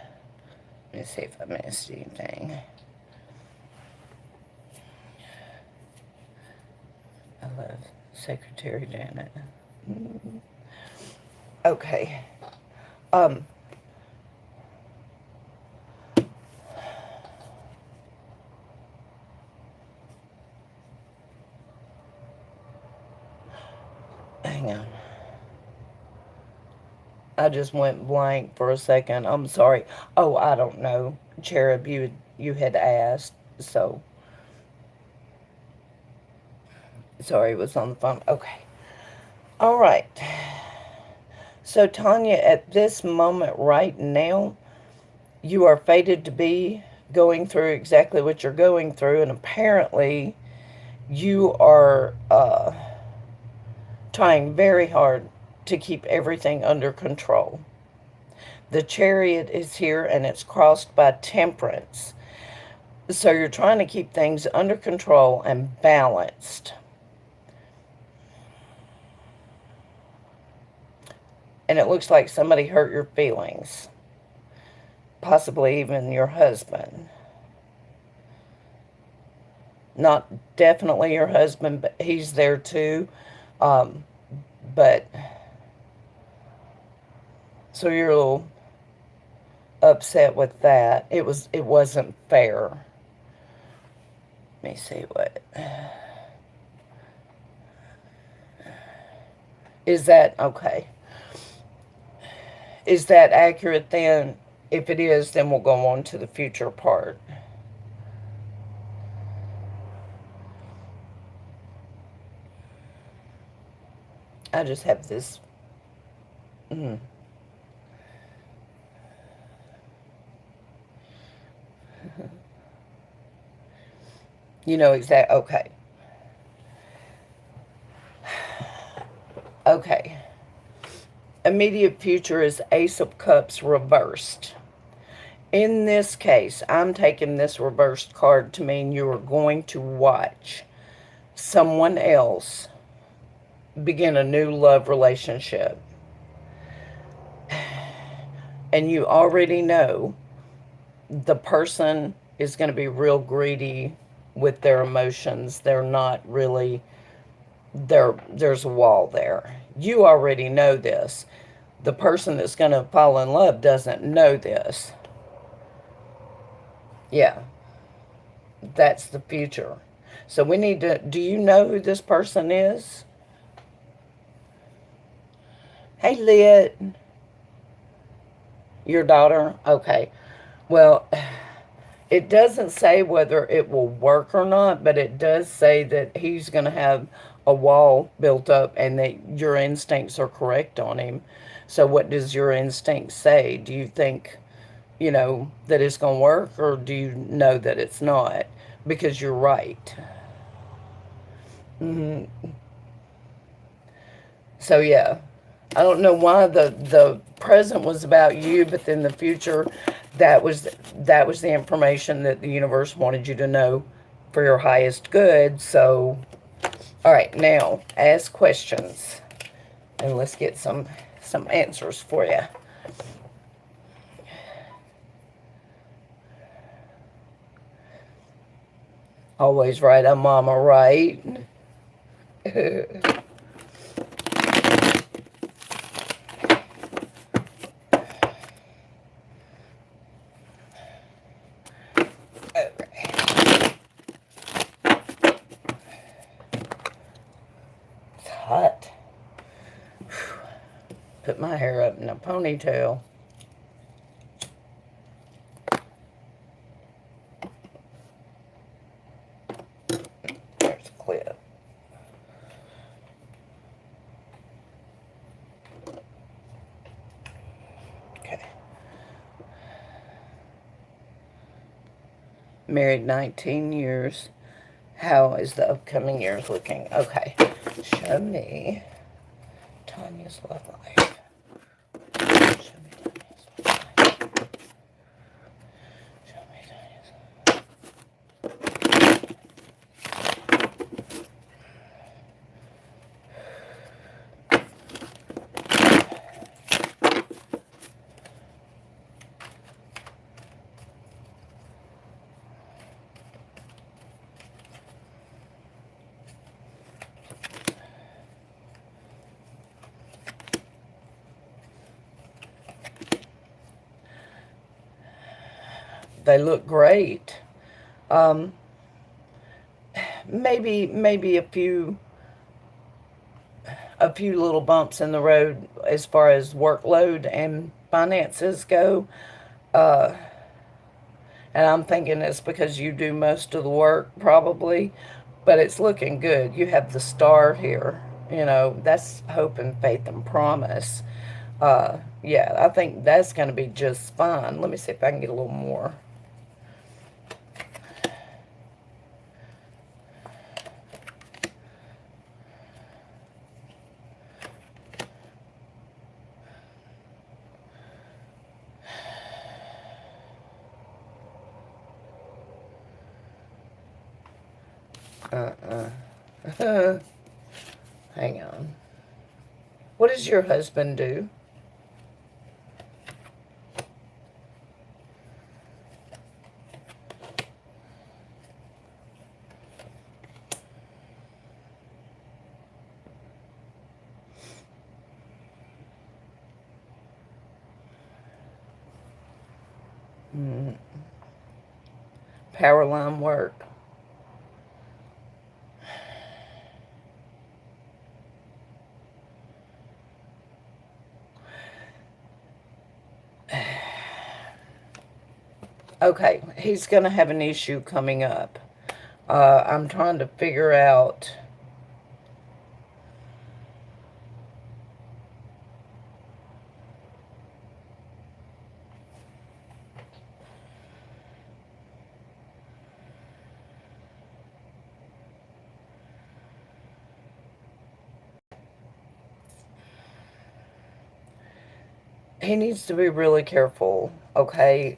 Let me see if I missed anything. I love Secretary Janet. Okay. Um, Hang on. I just went blank for a second. I'm sorry. Oh, I don't know. Cherub, you had asked, so sorry, it was on the phone. Okay. All right. So Tanya, at this moment right now, you are fated to be going through exactly what you're going through, and apparently you are trying very hard to keep everything under control. The Chariot is here and it's crossed by Temperance. So you're trying to keep things under control and balanced. And it looks like somebody hurt your feelings. Possibly even your husband. Not definitely your husband, but he's there too. But so you're a little upset with that. It wasn't fair. Let me see what is that. Okay, is that accurate then? If it is, then we'll go on to the future part. I just have this. You know exactly. Okay. Okay. Immediate future is Ace of Cups reversed. In this case, I'm taking this reversed card to mean you are going to watch someone else begin a new love relationship. And you already know the person is going to be real greedy with their emotions. They're not really there's a wall there. You already know this. The person that's going to fall in love doesn't know this. Yeah, that's the future. So we need to, do you know who this person is? Hey, Lit, your daughter? Okay. Well, it doesn't say whether it will work or not, but it does say that he's going to have a wall built up and that your instincts are correct on him. So, what does your instinct say? Do you think, that it's going to work, or do you know that it's not? Because you're right. So, yeah. I don't know why the present was about you, but then the future, that was the information that the universe wanted you to know for your highest good. So, all right, now ask questions and let's get some answers for you. Always right, I'm mama right. It's hot. Put my hair up in a ponytail. There's a clip. Okay. Married 19 years. How is the upcoming years looking? Okay. Show me Tanya's love life. Show me Tanya's love life. Show me Tanya's. They look great. Um, maybe a few little bumps in the road as far as workload and finances go. Uh, and I'm thinking it's because you do most of the work probably, but it's looking good. You have the star here. That's hope and faith and promise. Yeah, I think that's going to be just fine. Let me see if I can get a little more. Hang on. What does your husband do? Power line work. Okay, he's going to have an issue coming up. I'm trying to figure out. He needs to be really careful, okay?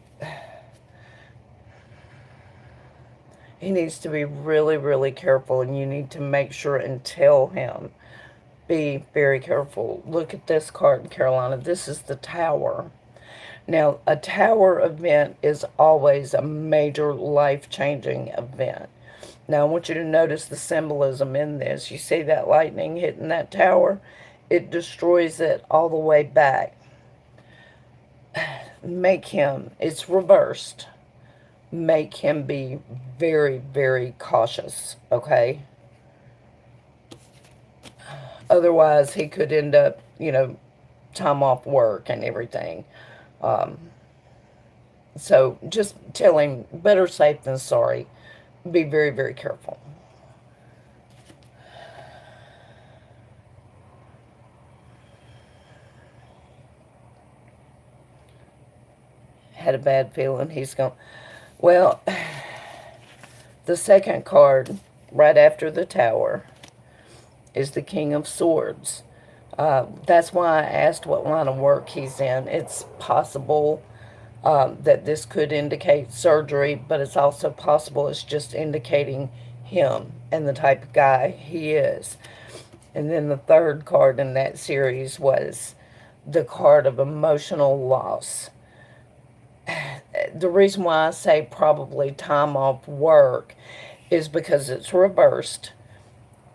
He needs to be really, really careful, and you need to make sure and tell him. Be very careful. Look at this card, Carolina. This is the Tower. Now, a tower event is always a major life-changing event. Now, I want you to notice the symbolism in this. You see that lightning hitting that tower? It destroys it all the way back. Make him, it's reversed. Make him be very, very cautious, okay? Otherwise, he could end up, time off work and everything. So just tell him, better safe than sorry. Be very, very careful. Had a bad feeling he's going. Well, the second card, right after the Tower, is the King of Swords. That's why I asked what line of work he's in. It's possible that this could indicate surgery, but it's also possible it's just indicating him and the type of guy he is. And then the third card in that series was the card of emotional loss. The reason why I say probably time off work is because it's reversed,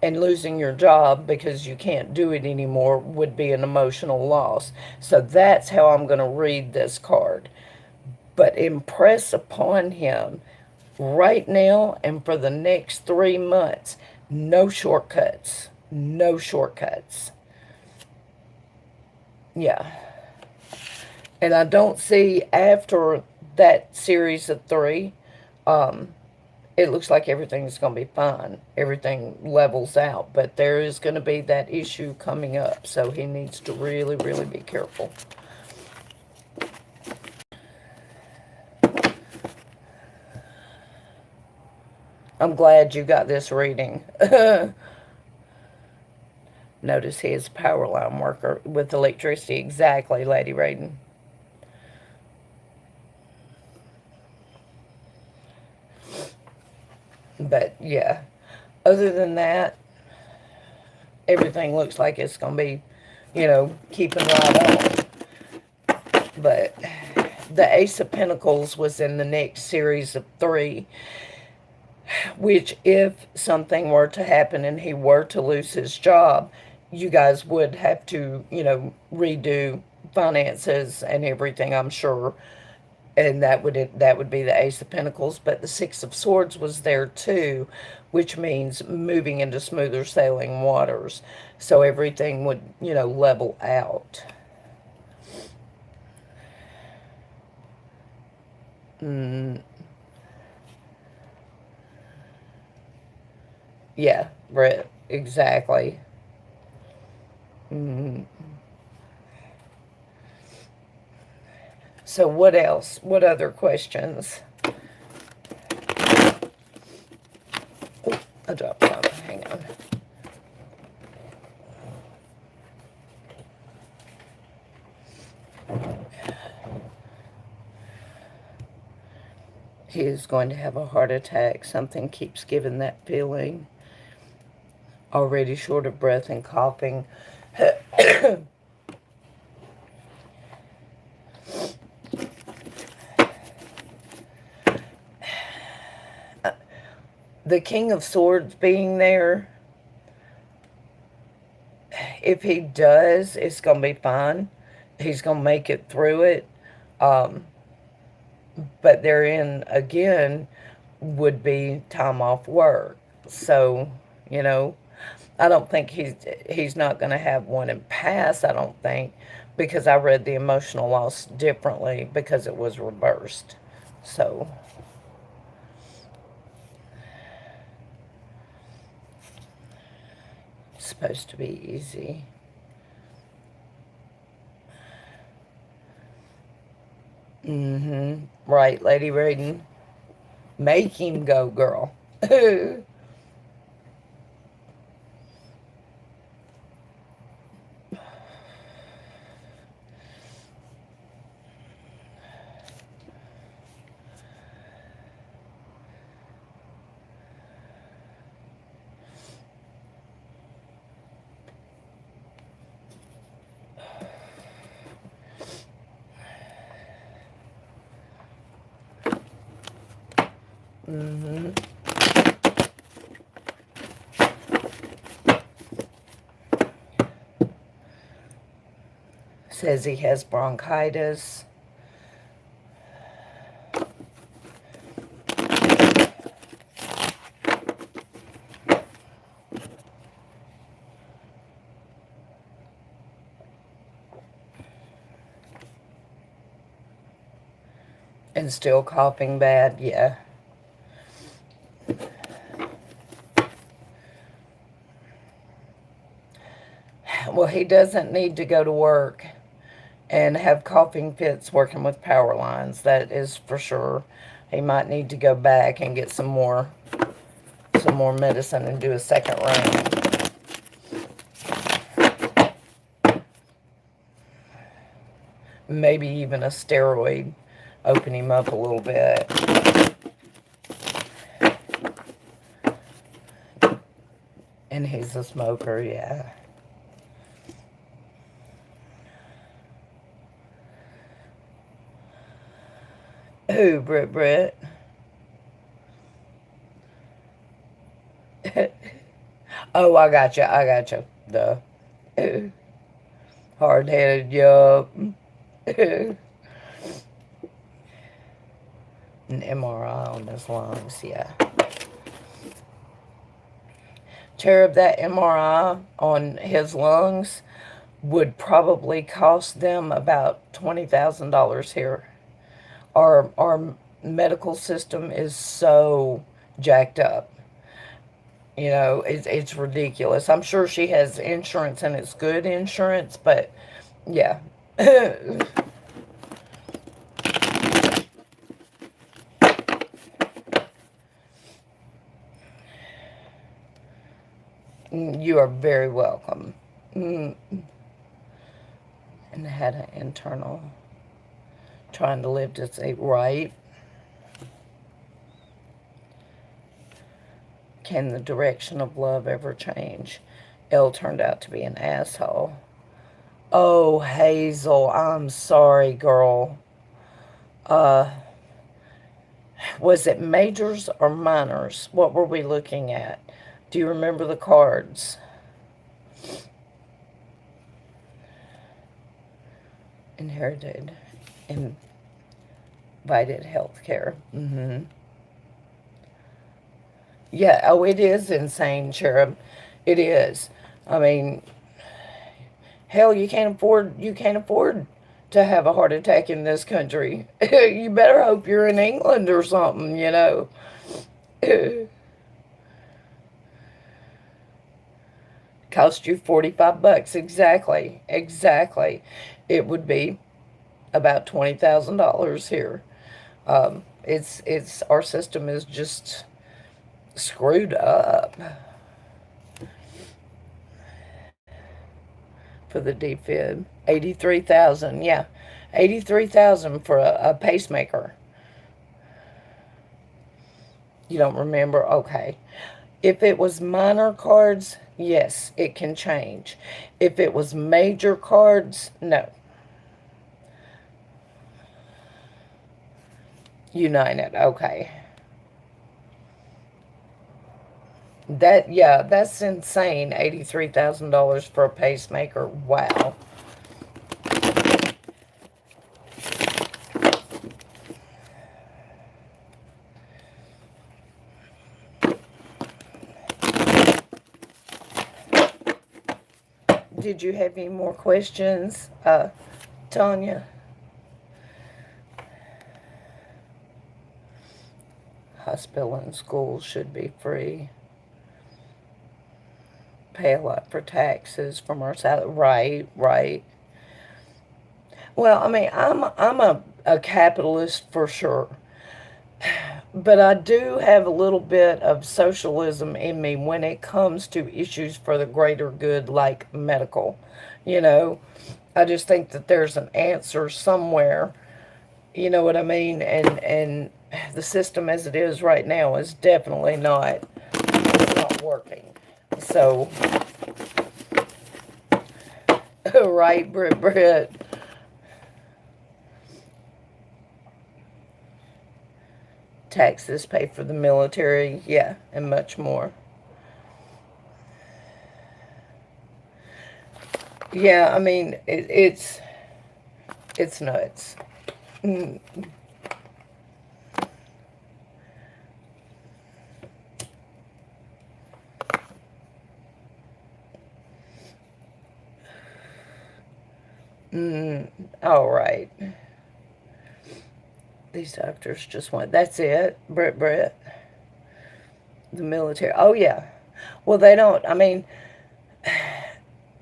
and losing your job because you can't do it anymore would be an emotional loss. So that's how I'm going to read this card. But impress upon him right now and for the next 3 months, no shortcuts. No shortcuts. Yeah. And I don't see after that series of 3, it looks like everything's going to be fine. Everything levels out. But there is going to be that issue coming up. So he needs to really, really be careful. I'm glad you got this reading. Notice he is a power line worker with electricity. Exactly, Lady Raiden. But, yeah. Other than that, everything looks like it's going to be, keeping right on. But the Ace of Pentacles was in the next series of 3, which if something were to happen and he were to lose his job, you guys would have to, redo finances and everything, I'm sure. And that would be the Ace of Pentacles. But the Six of Swords was there too, which means moving into smoother sailing waters. So everything would, level out. Yeah, Brett, exactly. So what else? What other questions? Oh, I dropped some. Hang on. He is going to have a heart attack. Something keeps giving that feeling. Already short of breath and coughing. The King of Swords being there, if he does, it's going to be fine. He's going to make it through it. But therein, again, would be time off work. So, I don't think he's not going to have one and pass, I don't think, because I read the emotional loss differently because it was reversed. So, it's supposed to be easy. Right, Lady Raiden. Make him go, girl. Says he has bronchitis. And still coughing bad, yeah. Well, he doesn't need to go to work and have coughing fits working with power lines. That is for sure. He might need to go back and get some more medicine and do a second round. Maybe even a steroid. Open him up a little bit. And he's a smoker, yeah. Who, Britt? Oh, I got you. The hard-headed, yup. An MRI on his lungs, yeah. Cherub, that MRI on his lungs would probably cost them about $20,000 here. Our medical system is so jacked up. You know, it's ridiculous. I'm sure she has insurance and it's good insurance, but yeah. You are very welcome. And had an internal trying to live to say, right? Can the direction of love ever change? Elle turned out to be an asshole. Oh, Hazel, I'm sorry, girl. Was it majors or minors? What were we looking at? Do you remember the cards? Inherited. Invited health care. Yeah, oh, it is insane, Cherub. It is. I mean, hell, you can't afford to have a heart attack in this country. You better hope you're in England or something, you know. Cost you $45. Exactly. It would be about $20,000 here. It's our system is just screwed up. For the defib, 83,000. Yeah, 83,000 for a pacemaker. You don't remember? Okay. If it was minor cards, yes, it can change. If it was major cards, no. United, okay. That's insane. $83,000 for a pacemaker. Wow. Did you have any more questions, Tanya? Hospital and schools should be free. Pay a lot for taxes from our salary. Right. Well, I mean, I'm a capitalist for sure. But I do have a little bit of socialism in me when it comes to issues for the greater good, like medical. You know, I just think that there's an answer somewhere. You know what I mean? And the system as it is right now is definitely not working. So, right, Britt. Taxes pay for the military, yeah, and much more. Yeah, I mean, it's It's nuts. Mm, mm, all right. These doctors just want, that's it, Brett, the military. Oh, yeah. Well, they don't, I mean,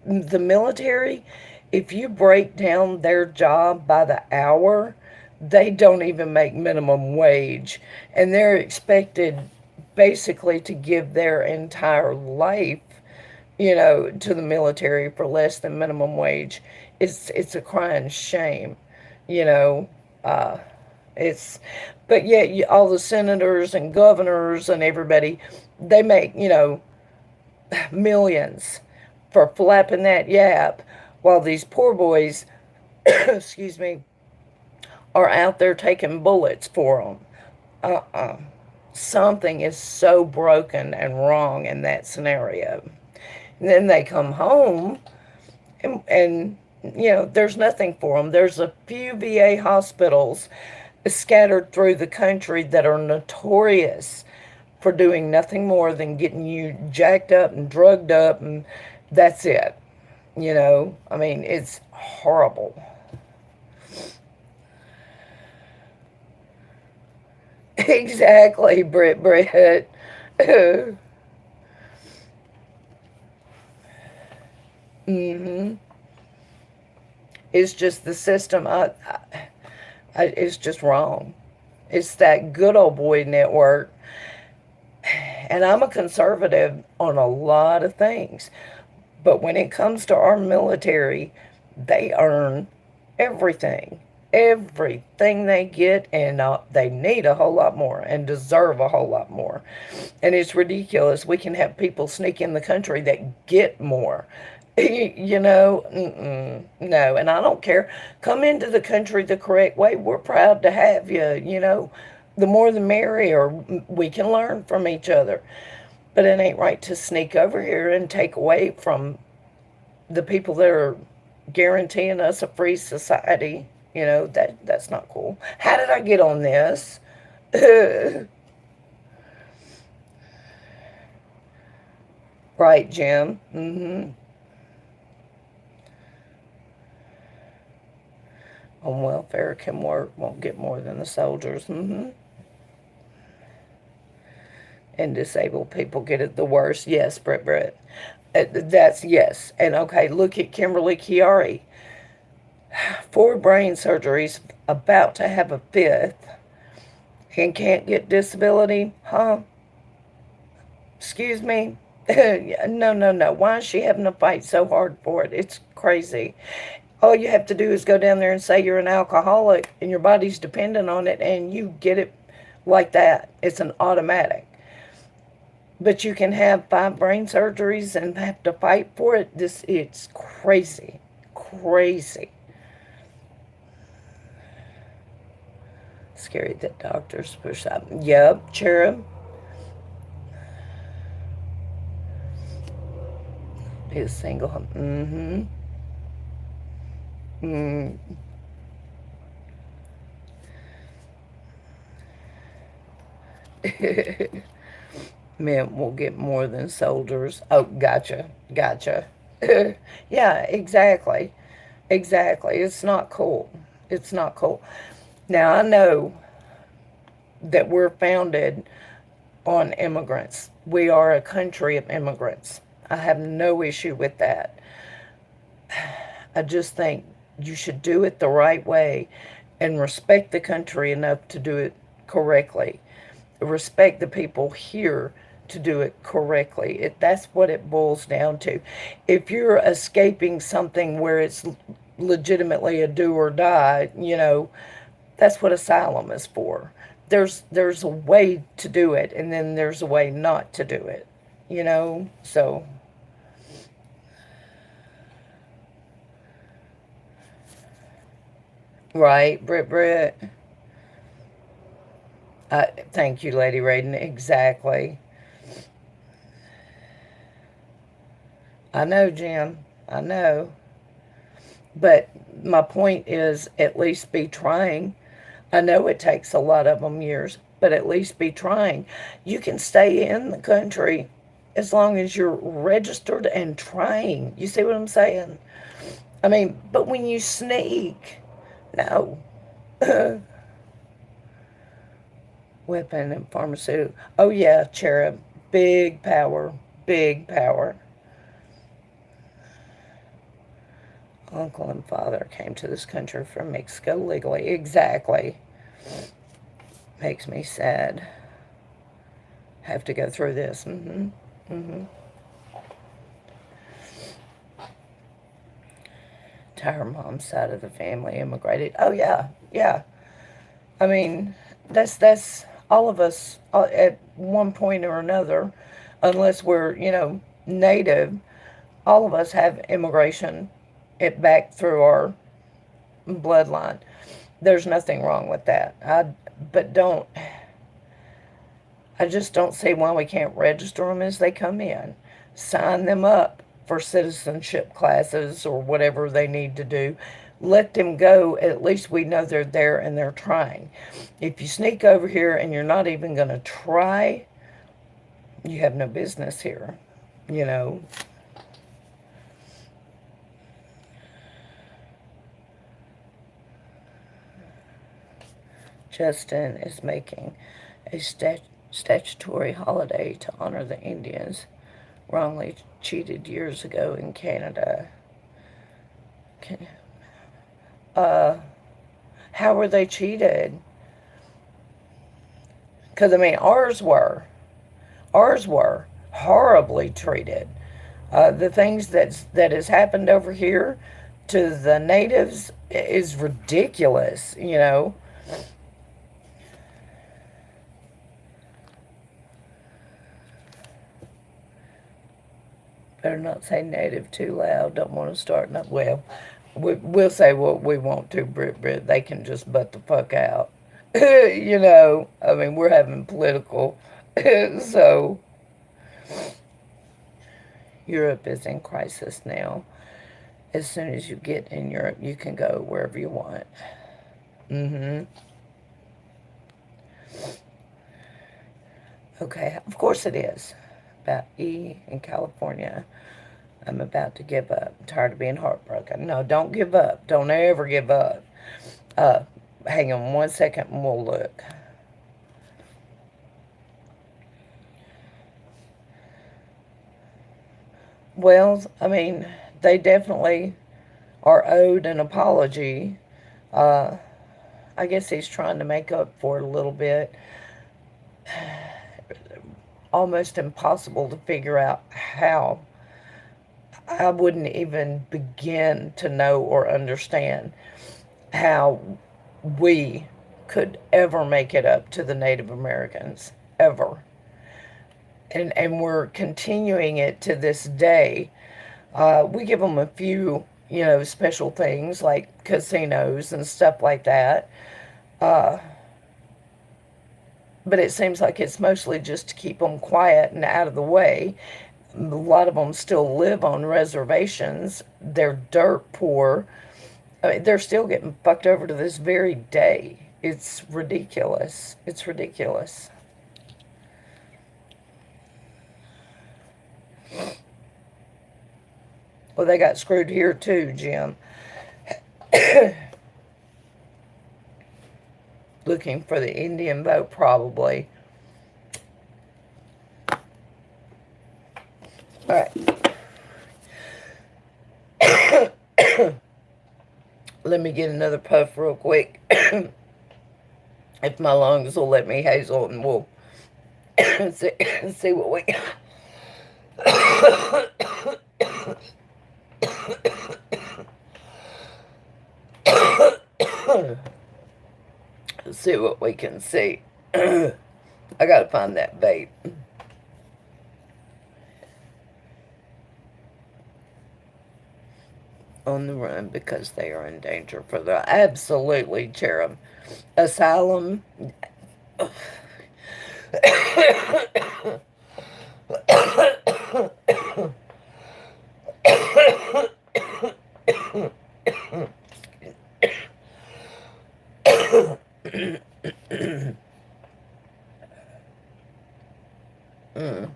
the military, if you break down their job by the hour, they don't even make minimum wage. And they're expected basically to give their entire life, to the military for less than minimum wage. It's a crying shame, you know. Uh, it's, but yet all the senators and governors and everybody, they make, millions for flapping that yap, while these poor boys, excuse me, are out there taking bullets for them. Uh-uh. Something is so broken and wrong in that scenario. And then they come home and there's nothing for them. There's a few VA hospitals scattered through the country that are notorious for doing nothing more than getting you jacked up and drugged up, and that's it. I mean, it's horrible. Exactly, Britt. hmm It's just the system. It's just wrong. It's that good old boy network. And I'm a conservative on a lot of things. But when it comes to our military, they earn everything. Everything they get, and they need a whole lot more and deserve a whole lot more. And it's ridiculous. We can have people sneak in the country that get more. No. And I don't care. Come into the country the correct way. We're proud to have you. The more the merrier. We can learn from each other. But it ain't right to sneak over here and take away from the people that are guaranteeing us a free society. That's not cool. How did I get on this? Right, Jim. On welfare can work, won't get more than the soldiers. And disabled people get it the worst. Yes, Brett. That's yes. And okay, look at Kimberly Chiari. 4 brain surgeries, about to have a fifth, and can't get disability. Huh? Excuse me? No. Why is she having to fight so hard for it? It's crazy. All you have to do is go down there and say you're an alcoholic and your body's dependent on it, and you get it like that. It's an automatic. But you can have 5 brain surgeries and have to fight for it. It's crazy. Crazy. Scary that doctors push up. Yep, cherub. Is single. Mm. Men will get more than soldiers. Oh, gotcha. Yeah, exactly. Exactly. It's not cool. It's not cool. Now, I know that we're founded on immigrants. We are a country of immigrants. I have no issue with that. I just think you should do it the right way and respect the country enough to do it correctly. Respect the people here to do it correctly. That's what it boils down to. If you're escaping something where it's legitimately a do or die, that's what asylum is for. There's a way to do it, and then there's a way not to do it. So right, Britt. Thank you, Lady Raiden. Exactly. I know, Jim. I know. But my point is, at least be trying. I know it takes a lot of them years, but at least be trying. You can stay in the country as long as you're registered and trying. You see what I'm saying? I mean, but when you sneak, no. Weapon and pharmaceutical. Oh, yeah, Cherub. Big power. Big power. Uncle and father came to this country from Mexico legally. Exactly. Makes me sad. Have to go through this. Entire mom's side of the family immigrated. Oh yeah, yeah. I mean, that's all of us at one point or another, unless we're native. All of us have immigration it back through our bloodline. There's nothing wrong with that. But don't. I just don't see why we can't register them as they come in, sign them up for citizenship classes or whatever they need to do. Let them go. At least we know they're there and they're trying. If you sneak over here and you're not even going to try, you have no business here. You know. Justin is making a statutory holiday to honor the Indians wrongly cheated years ago in Canada. How were they cheated? Because, I mean, ours were. Ours were horribly treated. The things that has happened over here to the natives is ridiculous, you know. Better not say native too loud. Don't want to start. Not well. We'll say what we want to, Brit. They can just butt the fuck out. You know, I mean, we're having political. So, Europe is in crisis now. As soon as you get in Europe, you can go wherever you want. Okay, of course it is. About E in California. I'm about to give up. I'm tired of being heartbroken. No, don't give up. Don't ever give up. Uh, Hang on 1 second and we'll look. Well, I mean, they definitely are owed an apology. Uh, I guess he's trying to make up for it a little bit. Almost impossible to figure out how. I wouldn't even begin to know or understand how we could ever make it up to the Native Americans. Ever. And we're continuing it to this day. We give them a few, special things like casinos and stuff like that. Uh, but it seems like it's mostly just to keep them quiet and out of the way. A lot of them still live on reservations. They're dirt poor. I mean, they're still getting fucked over to this very day. It's ridiculous. It's ridiculous. Well, they got screwed here too, Jim. Looking for the Indian vote, probably. All right. Let me get another puff real quick. If my lungs will let me, Hazel, and we'll see what we see what we can see. I gotta find that bait. On the run because they are in danger for the absolutely cherub asylum. Mm.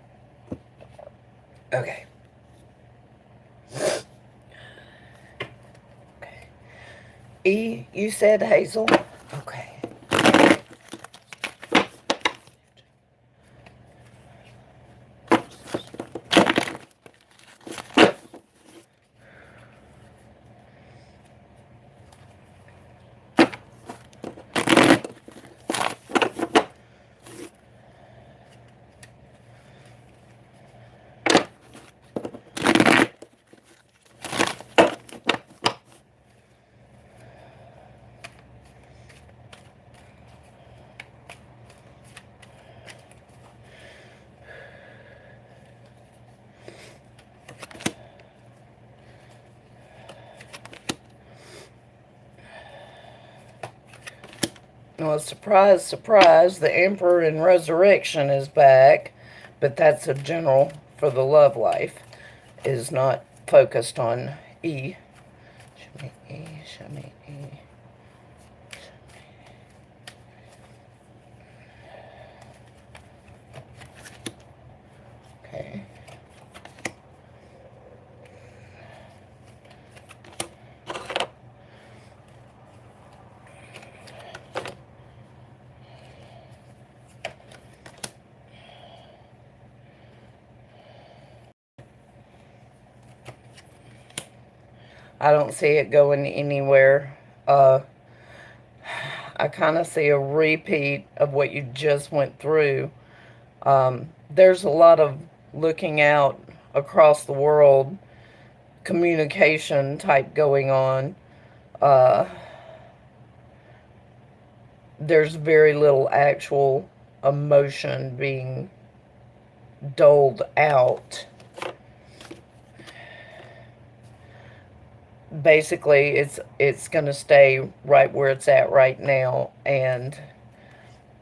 Okay. Okay. E, you said Hazel? Okay. Well, surprise, surprise, the Emperor in Resurrection is back, but that's a general for the love life, is not focused on E. Show me E, show me E. Okay. I don't see it going anywhere. I kind of see a repeat of what you just went through. There's a lot of looking out across the world, communication type going on. Uh, there's very little actual emotion being doled out. Basically, it's going to stay right where it's at right now, and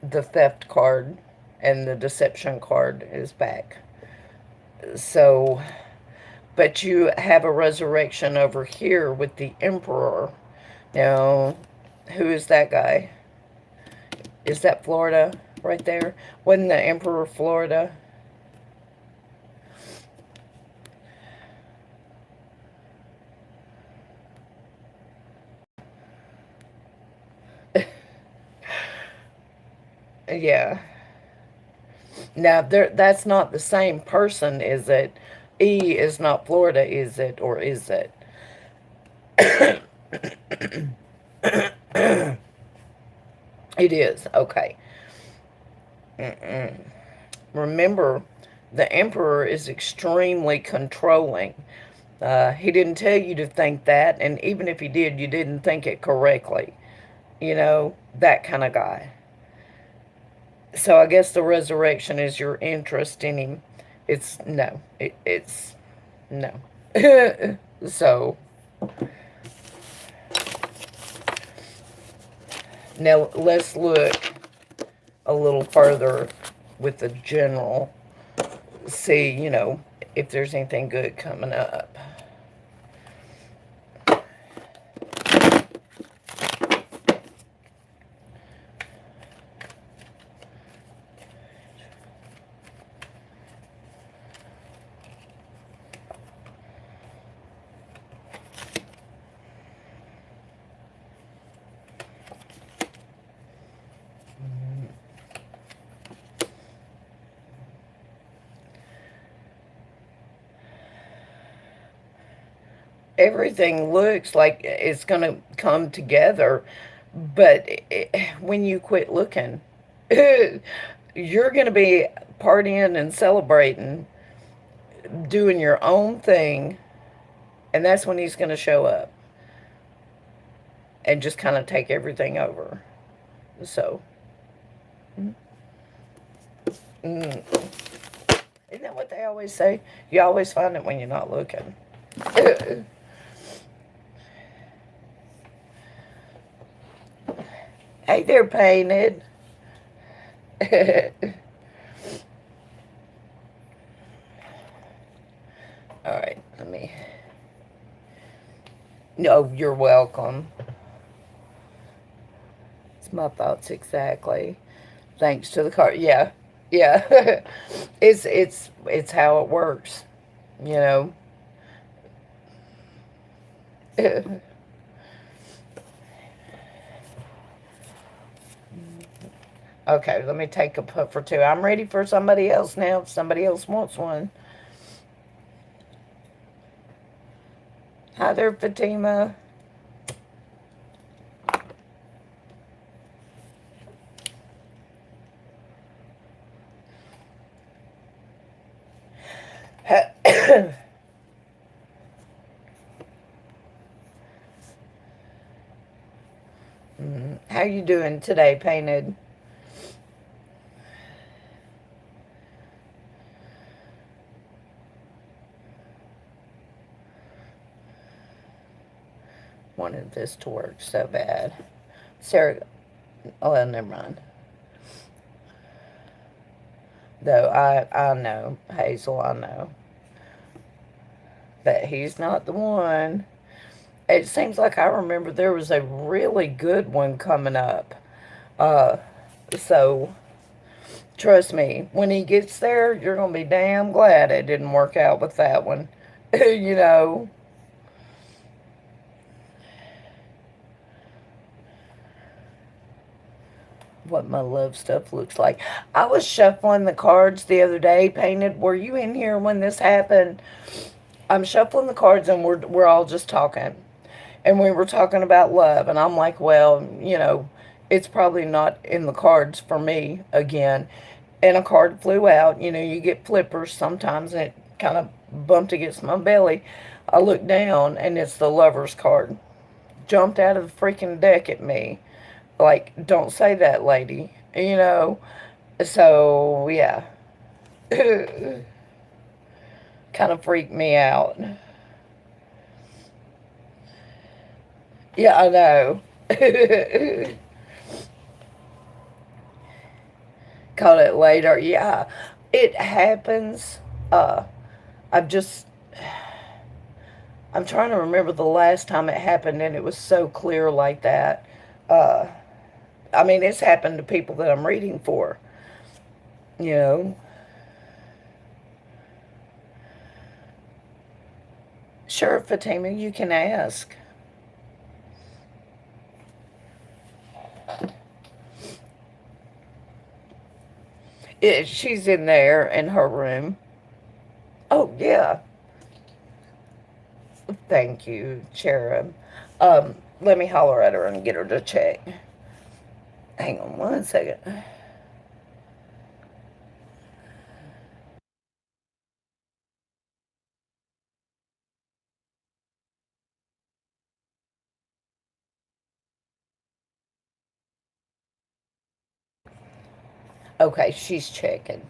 the theft card and the deception card is back. So, but you have a resurrection over here with the Emperor. Now, who is that guy? Is that Florida right there? Wasn't the Emperor Florida? Yeah. Now, that's not the same person, is it? E is not Florida, is it? Or is it? It is. Okay. Mm-mm. Remember, the Emperor is extremely controlling. He didn't tell you to think that, and even if he did, you didn't think it correctly. You know, that kind of guy. So I guess the resurrection is your interest in him. It's no. It's no. So now let's look a little further with the general. See, if there's anything good coming up. Everything looks like it's going to come together, but when you quit looking, you're going to be partying and celebrating, doing your own thing, and that's when he's going to show up and just kind of take everything over. So, mm, isn't that what they always say? You always find it when you're not looking. Hey, they're painted. All right, let me. No, you're welcome. It's My thoughts exactly. Thanks to the card. Yeah. Yeah. It's how it works, you know. Okay, let me take a puff or two. I'm ready for somebody else now if somebody else wants one. Hi there, Fatima. How you doing today, Painted? Wanted this to work so bad. Sarah, oh, well, never mind. Though I know, Hazel, I know. But he's not the one. It seems like I remember there was a really good one coming up. Uh, so trust me, when he gets there, you're gonna be damn glad it didn't work out with that one. You know what my love stuff looks like. I was shuffling the cards the other day, Painted. Were you in here when this happened? I'm shuffling the cards and we're all just talking. And we were talking about love and I'm like, well, it's probably not in the cards for me again. And a card flew out. You get flippers sometimes and it kind of bumped against my belly. I looked down and it's the lover's card. Jumped out of the freaking deck at me. Like, don't say that, lady. So yeah. Kind of freaked me out. Yeah, I know. Caught it later. Yeah, it happens. I'm just, I'm trying to remember the last time it happened and it was so clear like that. Uh, I mean, it's happened to people that I'm reading for, you know. Sure, Fatima, you can ask. She's in there in her room. Oh, yeah. Thank you, Cherub. Let me holler at her and get her to check. Hang on one second. Okay, she's checking.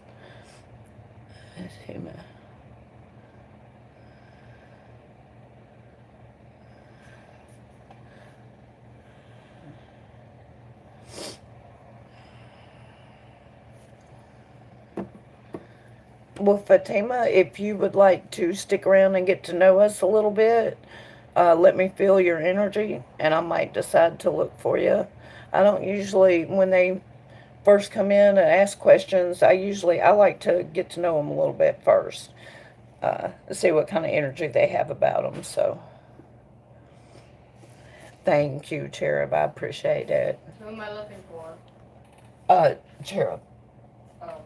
Well, Fatima, if you would like to stick around and get to know us a little bit, let me feel your energy and I might decide to look for you. I don't usually, when they first come in and ask questions, I like to get to know them a little bit first, see what kind of energy they have about them. So, thank you, Cherub. I appreciate it. Who am I looking for? Uh, Cherub. Oh.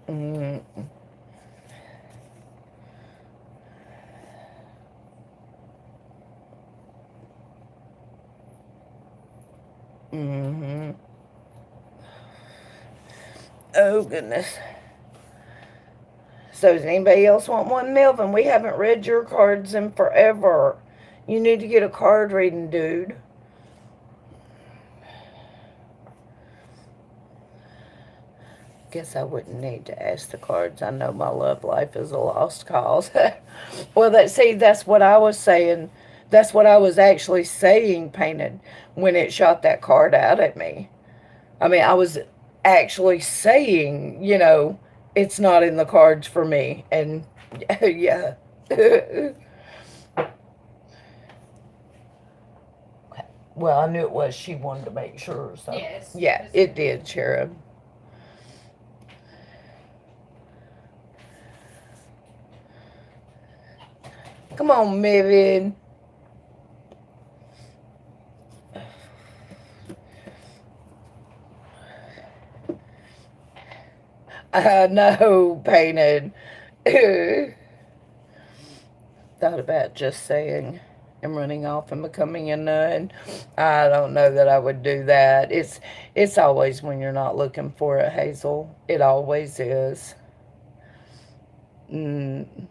mm, mm-hmm. Oh, goodness. So does anybody else want one, Melvin? We haven't read your cards in forever. You need to get a card reading, dude. Guess I wouldn't need to ask the cards. I know my love life is a lost cause. Well, that's what I was saying. That's what I was actually saying, Painted, when it shot that card out at me. I mean, I was actually saying, it's not in the cards for me. And yeah. Well, I knew it was. She wanted to make sure. So Yes. yeah, it did, Cherub. Come on, Mivin. I know, painted. Thought about just saying and running off and becoming a nun. I don't know that I would do that. It's always when you're not looking for it, Hazel. It always is. Mm,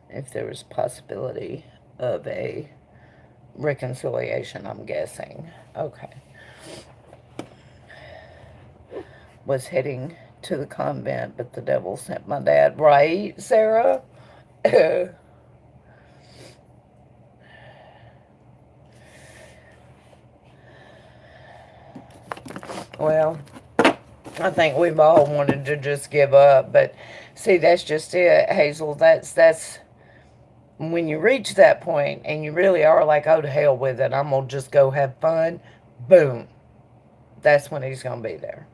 if there was possibility of a reconciliation, I'm guessing. Okay. Was heading to the convent, but the devil sent my dad. Right, Sarah? Well, I think we've all wanted to just give up, but see, that's just it, Hazel. That's when you reach that point and you really are like, oh, to hell with it, I'm gonna just go have fun. Boom, that's when he's gonna be there.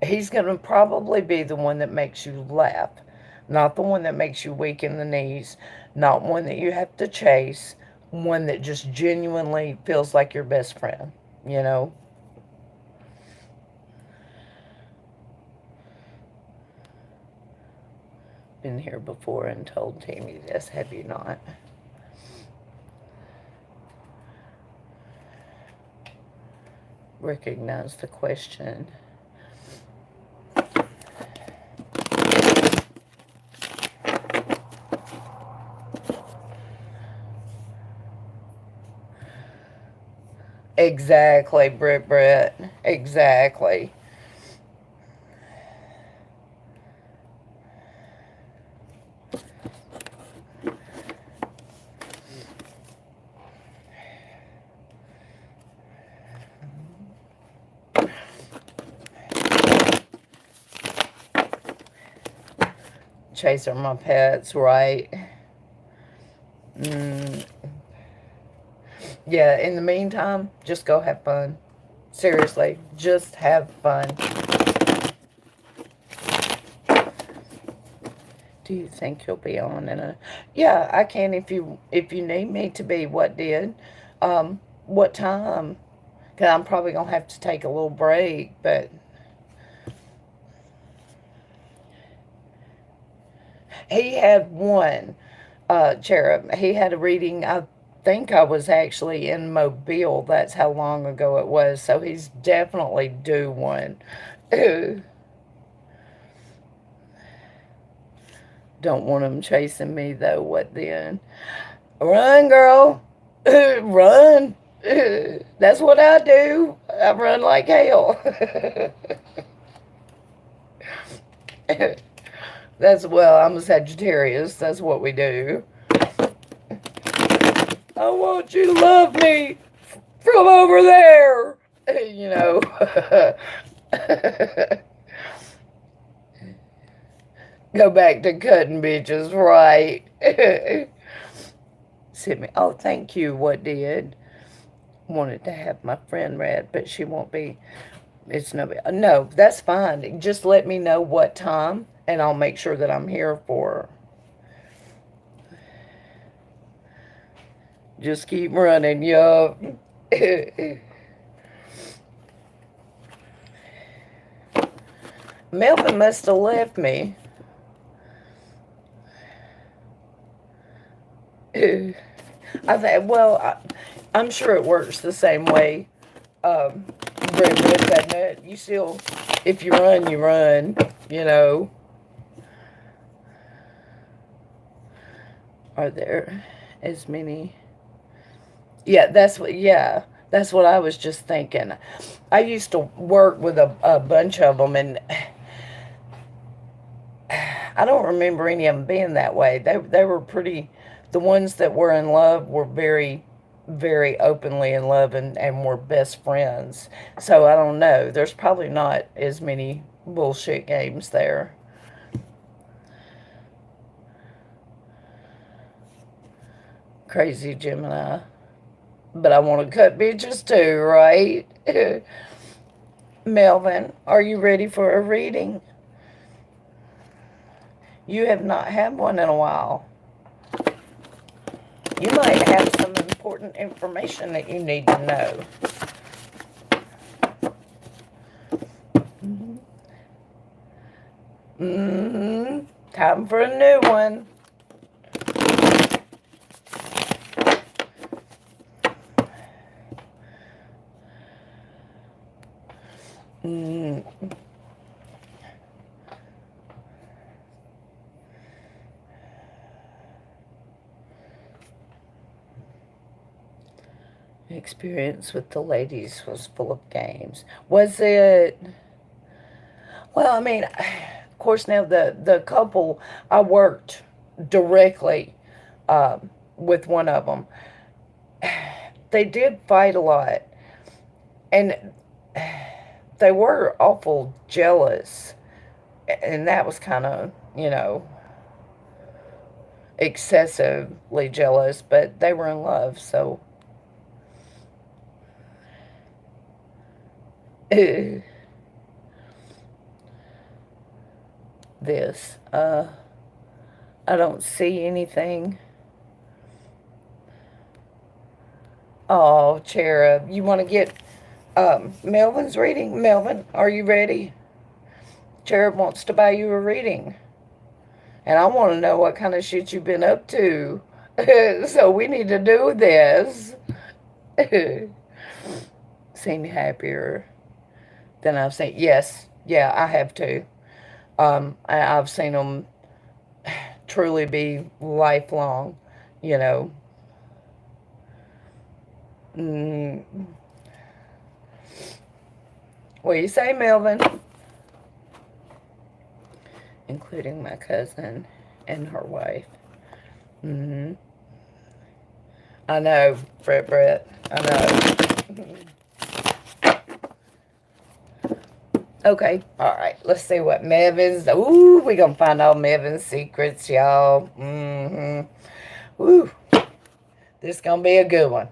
He's gonna probably be the one that makes you laugh, not the one that makes you weak in the knees, not one that you have to chase, one that just genuinely feels like your best friend, you know? Been here before and told Tammy this, have you not? Recognize the question. Exactly, Britt. Exactly. Chase are my pets, right? Mm, yeah, in the meantime, just go have fun. Seriously, just have fun. Do you think you'll be on in a... Yeah, I can if you need me to be. What did? What time? Because I'm probably going to have to take a little break, but... He had one, Cherub. He had a reading. I think I was actually in Mobile. That's how long ago it was. So he's definitely due one. Don't want him chasing me, though. What then? Run, girl. Run. That's what I do. I run like hell. I'm a Sagittarius. That's what we do. I want you to love me from over there. You know. Go back to cutting bitches, right? Send me. Oh, thank you. What did? Wanted to have my friend read, but she won't be. It's no, that's fine. Just let me know what time, and I'll make sure that I'm here for her. Just keep running, yup. Melvin must have left me. I'm sure it works the same way. Brit, doesn't it? You still, if you run, you run, you know. Are there as many? Yeah, that's what I was just thinking. I used to work with a bunch of them, and I don't remember any of them being that way. They were pretty, the ones that were in love were very, very openly in love and were best friends. So I don't know. There's probably not as many bullshit games there. Crazy Gemini. But I want to cut bitches too, right? Melvin, are you ready for a reading? You have not had one in a while. You might have some important information that you need to know. Time for a new one. Experience with the ladies was full of games. Was it? Well, I mean, of course, now the couple, I worked directly with one of them. They did fight a lot, and they were awful jealous, and that was kind of, excessively jealous, but they were in love, so. This, I don't see anything. Oh, Cherub, you want to get Melvin's reading? Melvin, are you ready? Cherub wants to buy you a reading. And I want to know what kind of shit you've been up to. So we need to do this. Seem happier than I've seen. Yes, yeah, I have too. I've seen them truly be lifelong, you know. Mm. What do you say, Melvin? Including my cousin and her wife. Mm-hmm. I know, Brett. I know. Okay, alright. Let's see what Mevin's... Ooh, we gonna find all Mevin's secrets, y'all. Mm-hmm. Ooh. This gonna be a good one.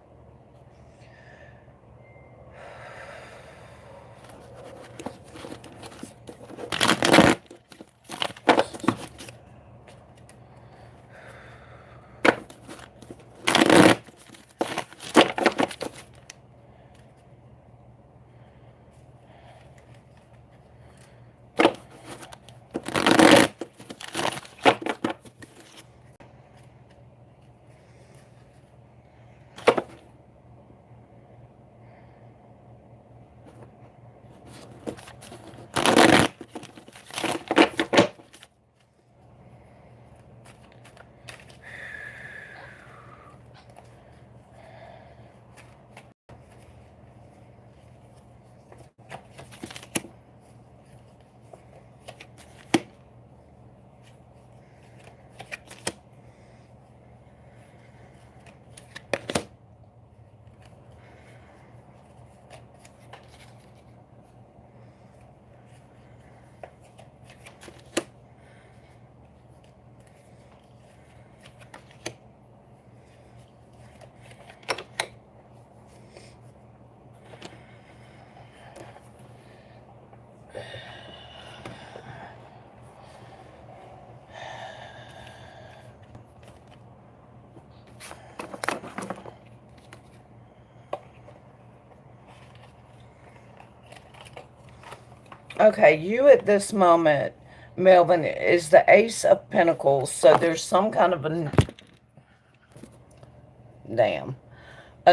Okay, you at this moment, Melvin, is the Ace of Pentacles. So there's some kind of a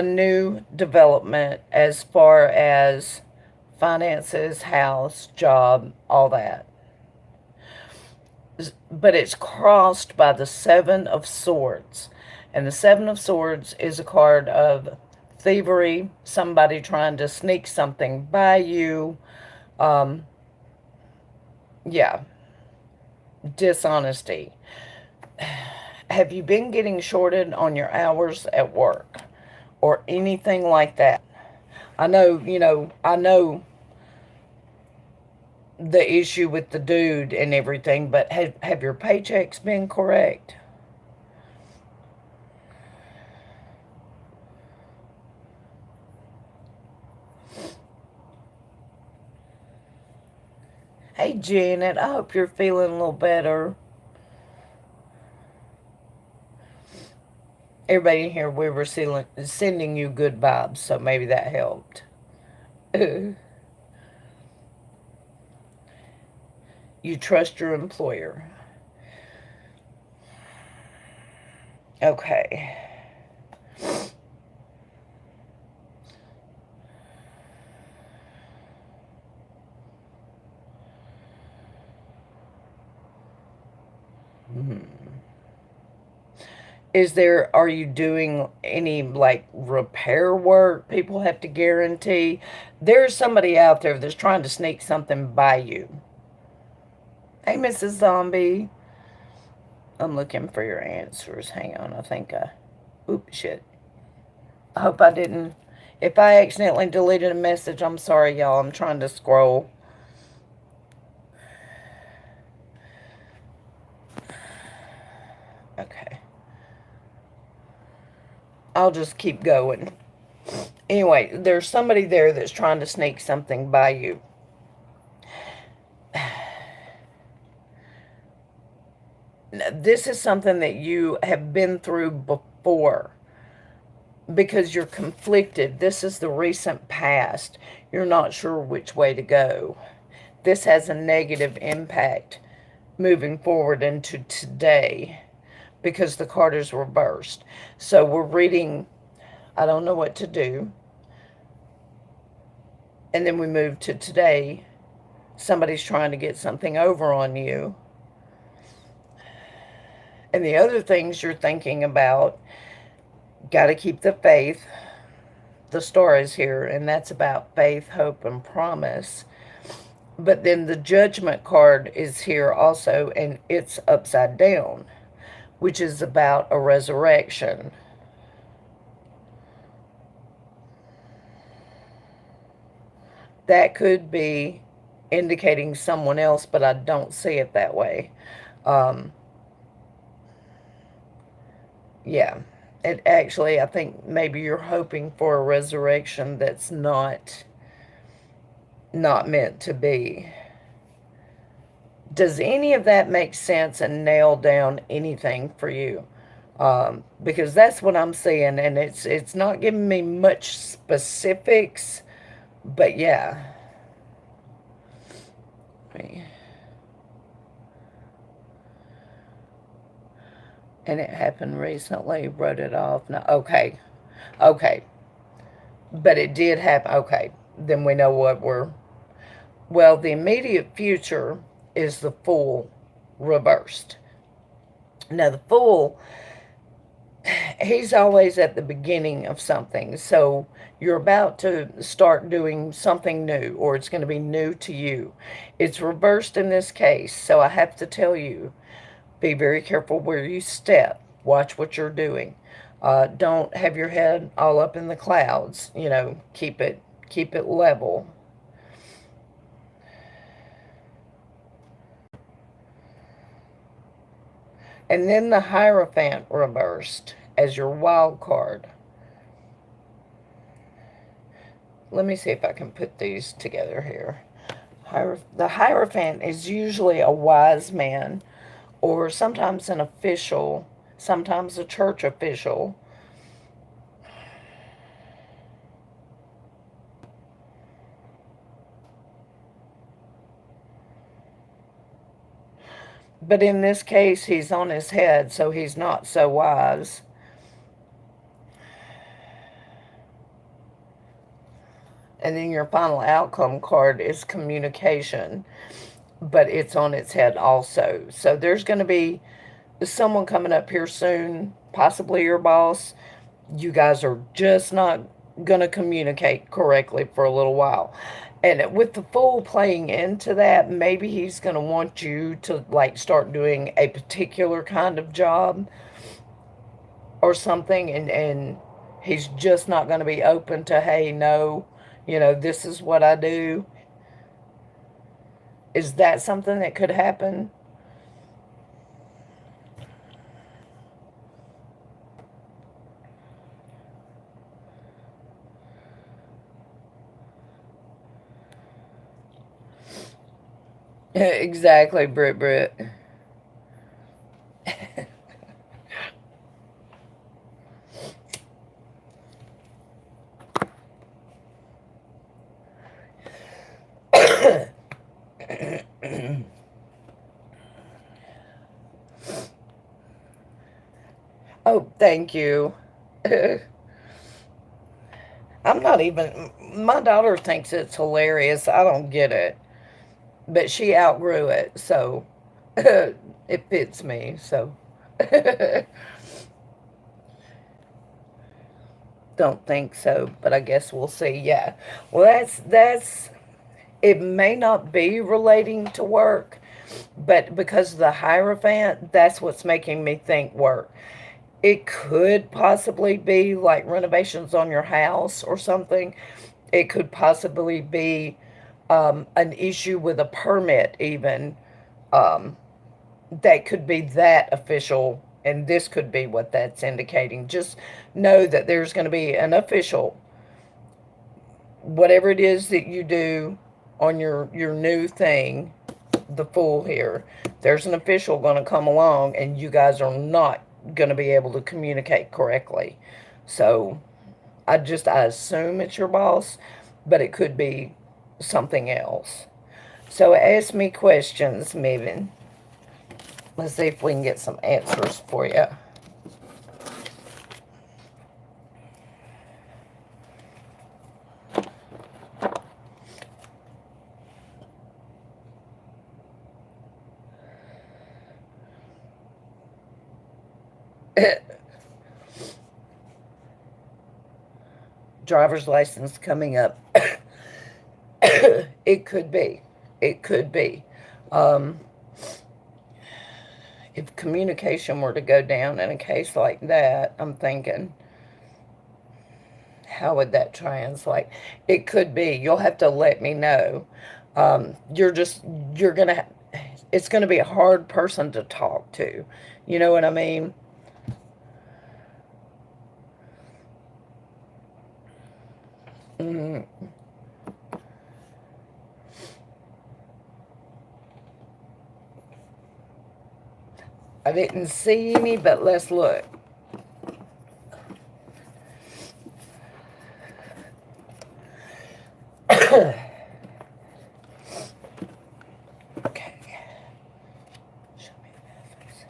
new development as far as finances, house, job, all that. But it's crossed by the Seven of Swords. And the Seven of Swords is a card of thievery, somebody trying to sneak something by you. Yeah, dishonesty. Have you been getting shorted on your hours at work or anything like that? I know, I know the issue with the dude and everything, but have your paychecks been correct? Hey, Janet, I hope you're feeling a little better. Everybody in here, we were sending you good vibes, so maybe that helped. You trust your employer. Okay. Are you doing any like repair work people have to guarantee? There's somebody out there that's trying to sneak something by you. Hey, Mrs. Zombie. I'm looking for your answers. Hang on, I think oops, shit. I hope I didn't. If I accidentally deleted a message, I'm sorry, y'all. I'm trying to scroll. Okay. I'll just keep going. Anyway, there's somebody there that's trying to sneak something by you. This is something that you have been through before because you're conflicted. This is the recent past. You're not sure which way to go. This has a negative impact moving forward into today because the card is reversed. So we're reading, I don't know what to do. And then we move to today. Somebody's trying to get something over on you. And the other things you're thinking about, got to keep the faith. The star is here, and that's about faith, hope, and promise. But then the judgment card is here also, and it's upside down, which is about a resurrection. That could be indicating someone else, but I don't see it that way. Um, yeah. It actually, I think maybe you're hoping for a resurrection that's not meant to be. Does any of that make sense and nail down anything for you? Because that's what I'm seeing, and it's not giving me much specifics, but yeah. And it happened recently. Wrote it off. No, okay, okay, but it did happen. Okay, then we know what we're. Well, the immediate future is the Fool reversed. Now the Fool, he's always at the beginning of something. So you're about to start doing something new, or it's going to be new to you. It's reversed in this case. So I have to tell you, be very careful where you step. Watch what you're doing. Don't have your head all up in the clouds. Keep it level. And then the Hierophant reversed as your wild card. Let me see if I can put these together here. The Hierophant is usually a wise man, or sometimes an official, sometimes a church official. But in this case, he's on his head, so he's not so wise. And then your final outcome card is communication, but it's on its head also. So there's going to be someone coming up here soon, possibly your boss. You guys are just not going to communicate correctly for a little while. And with the Fool playing into that, maybe he's going to want you to like start doing a particular kind of job or something, and he's just not going to be open to, hey, no, this is what I do. Is that something that could happen? Exactly, Brit. Oh, thank you. I'm not even. My daughter thinks it's hilarious. I don't get it. But she outgrew it, so it fits me. So don't think so, but I guess we'll see. Yeah. Well, that's. It may not be relating to work, but because of the Hierophant, that's what's making me think work. It could possibly be like renovations on your house or something. It could possibly be an issue with a permit, even. Um, that could be that official, and this could be what that's indicating. Just know that there's going to be an official, whatever it is that you do on your new thing, the Fool here. There's an official going to come along, and you guys are not going to be able to communicate correctly. So I assume it's your boss, but it could be something else. So ask me questions, Mevin. Let's see if we can get some answers for you. Driver's license coming up. It could be. It could be. Um, if communication were to go down in a case like that, I'm thinking, how would that translate? It could be. You'll have to let me know. You're just, you're going to, it's going to be a hard person to talk to. You know what I mean? Mm, I didn't see any, but let's look. Okay. Show me the methods.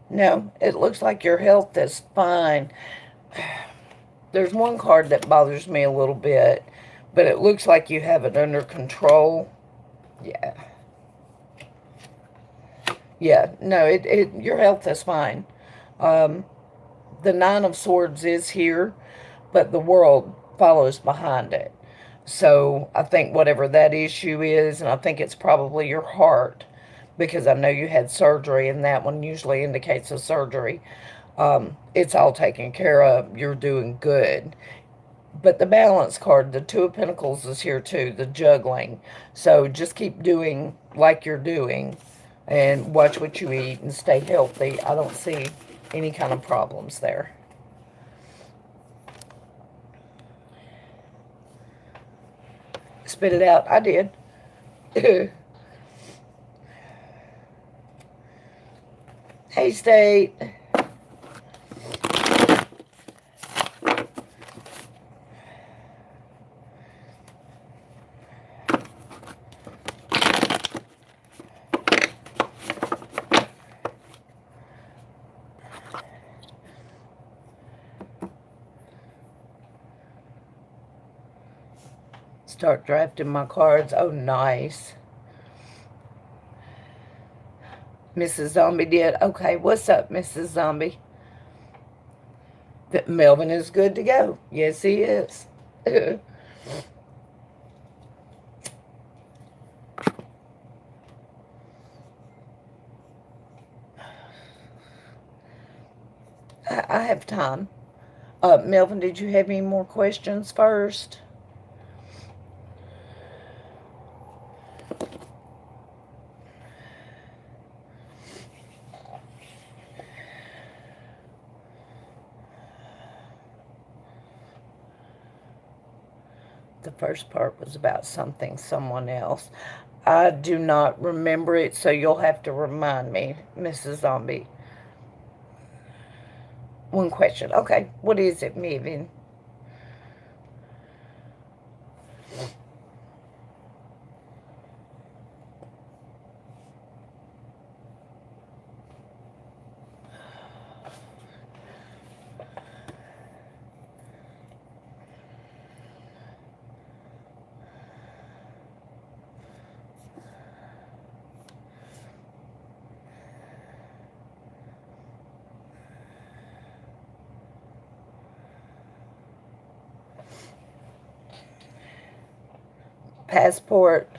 No, it looks like your health is fine. There's one card that bothers me a little bit, but it looks like you have it under control. Yeah. Yeah. No, your health is fine. Um, the Nine of Swords is here, but the world follows behind it. So I think whatever that issue is, and I think it's probably your heart, because I know you had surgery, and that one usually indicates a surgery. It's all taken care of. You're doing good. But the balance card, the Two of Pentacles, is here too, the juggling. So just keep doing like you're doing and watch what you eat and stay healthy. I don't see any kind of problems there. Spit it out. I did. Hey, State. Start drafting my cards. Oh, nice. Mrs. Zombie did. Okay, what's up, Mrs. Zombie? That Melvin is good to go. Yes, he is. I have time. Melvin, did you have any more questions first? The first part was about something, someone else. I do not remember it, so you'll have to remind me, Mrs. Zombie. One question. Okay, what is it, Melvin? Passport.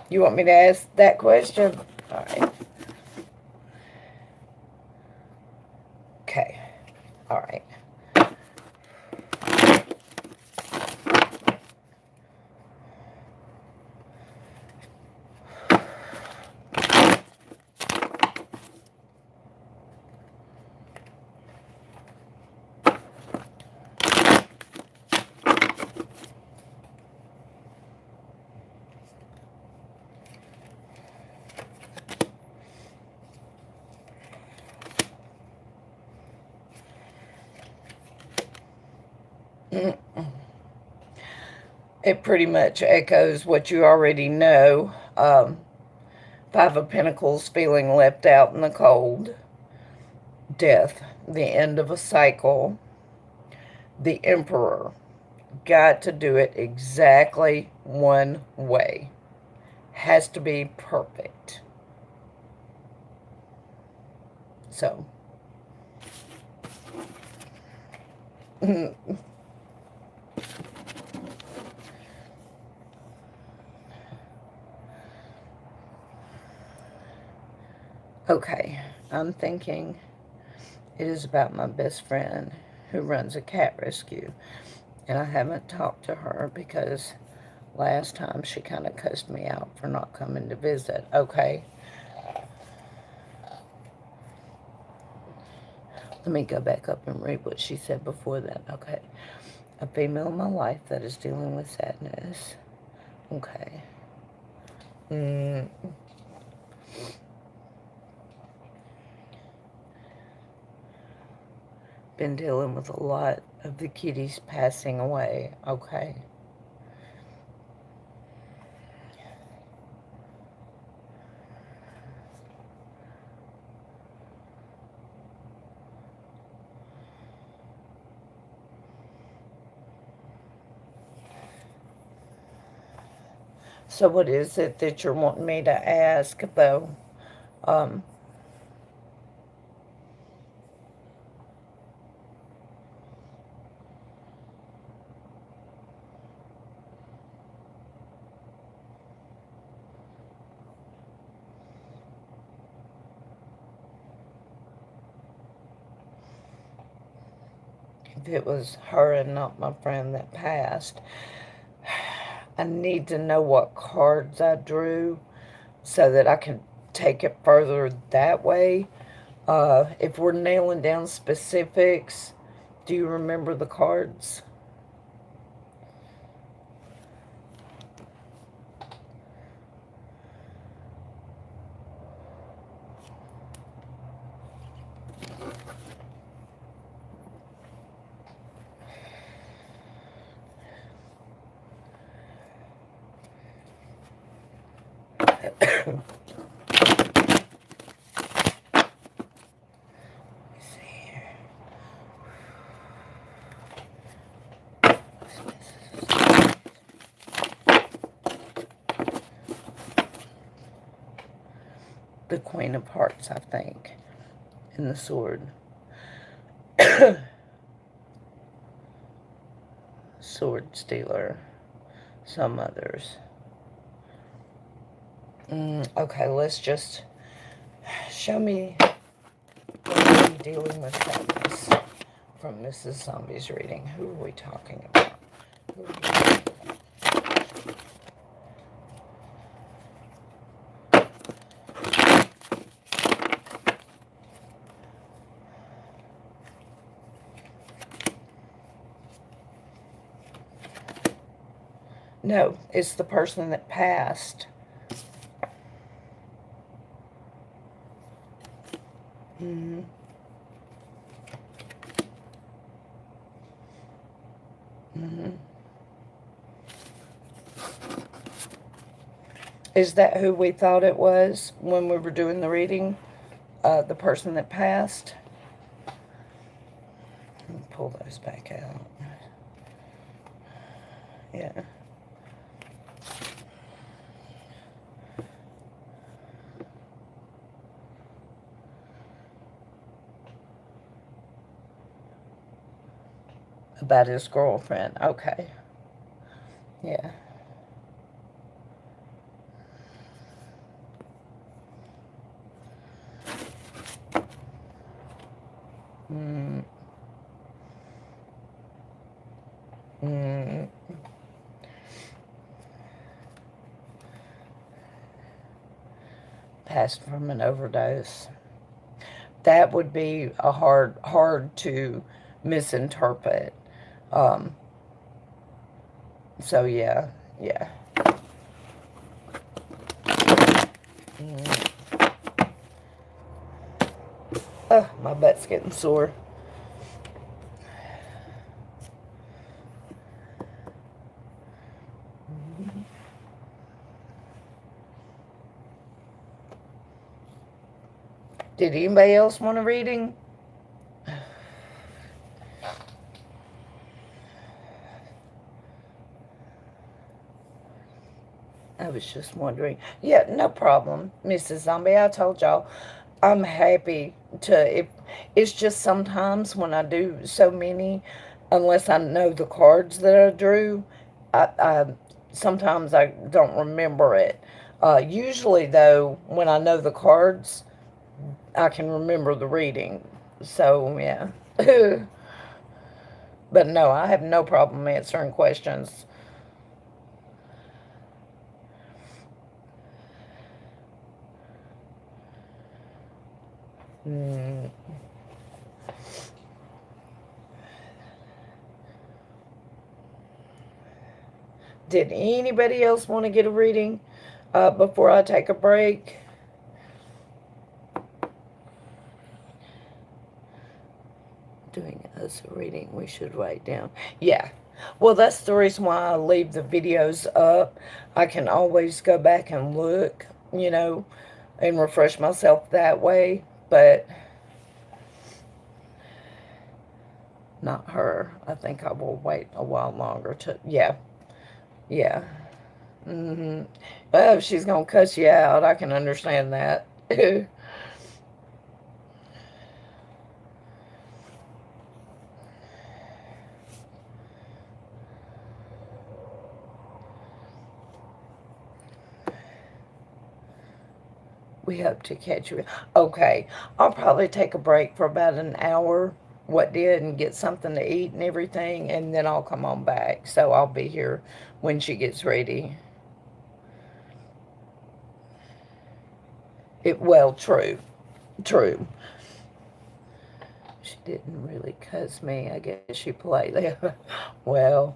You want me to ask that question? All right. Okay. All right. It pretty much echoes what you already know. Five of Pentacles, feeling left out in the cold. Death, the end of a cycle. The Emperor, got to do it exactly one way. Has to be perfect. So, okay, I'm thinking it is about my best friend who runs a cat rescue. And I haven't talked to her because last time she kind of cussed me out for not coming to visit. Okay, let me go back up and read what she said before that. Okay, a female in my life that is dealing with sadness. Okay. Mm, been dealing with a lot of the kitties passing away. Okay. So what is it that you're wanting me to ask, though? Um, if it was her and not my friend that passed, I need to know what cards I drew so that I can take it further that way. If we're nailing down specifics, do you remember the cards? The Queen of Hearts, I think, and the Sword. Sword Stealer. Some others. Okay, let's just show me what are we dealing with sadness from Mrs. Zombie's reading. Who are we talking about? Who are we talking about? No, it's the person that passed. Mm-hmm. Mm-hmm. Is that who we thought it was when we were doing the reading? The person that passed? Let me pull those back out. Yeah. About his girlfriend. Okay. Yeah. Mm. Mm. Passed from an overdose. That would be a hard to misinterpret. Um, so yeah. Mm. Oh, my butt's getting sore. Did anybody else want a reading? I was just wondering. Yeah, no problem, Mrs. Zombie. I told y'all, I'm happy to. It's just sometimes when I do so many, unless I know the cards that I drew, I sometimes I don't remember it. Usually, though, when I know the cards, I can remember the reading. So yeah. But no, I have no problem answering questions. Mm. Did anybody else want to get a reading before I take a break? Doing us a reading, we should write down. Yeah. Well, that's the reason why I leave the videos up. I can always go back and look, and refresh myself that way. But not her. I think I will wait a while longer to, yeah. Well, if she's going to cuss you out, I can understand that. We hope to catch you. Okay, I'll probably take a break for about an hour, and get something to eat and everything, and then I'll come on back. So I'll be here when she gets ready. Well, true. She didn't really cuss me. I guess she played. Well.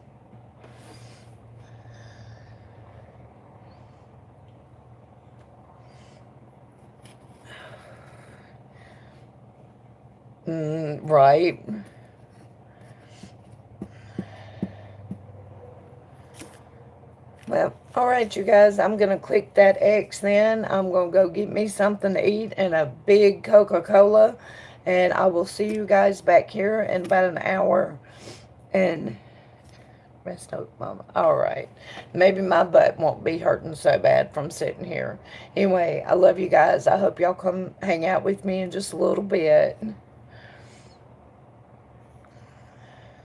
Right. Well, all right, you guys, I'm going to click that X then. I'm going to go get me something to eat and a big Coca-Cola. And I will see you guys back here in about an hour. And rest up, Mama. All right. Maybe my butt won't be hurting so bad from sitting here. Anyway, I love you guys. I hope y'all come hang out with me in just a little bit.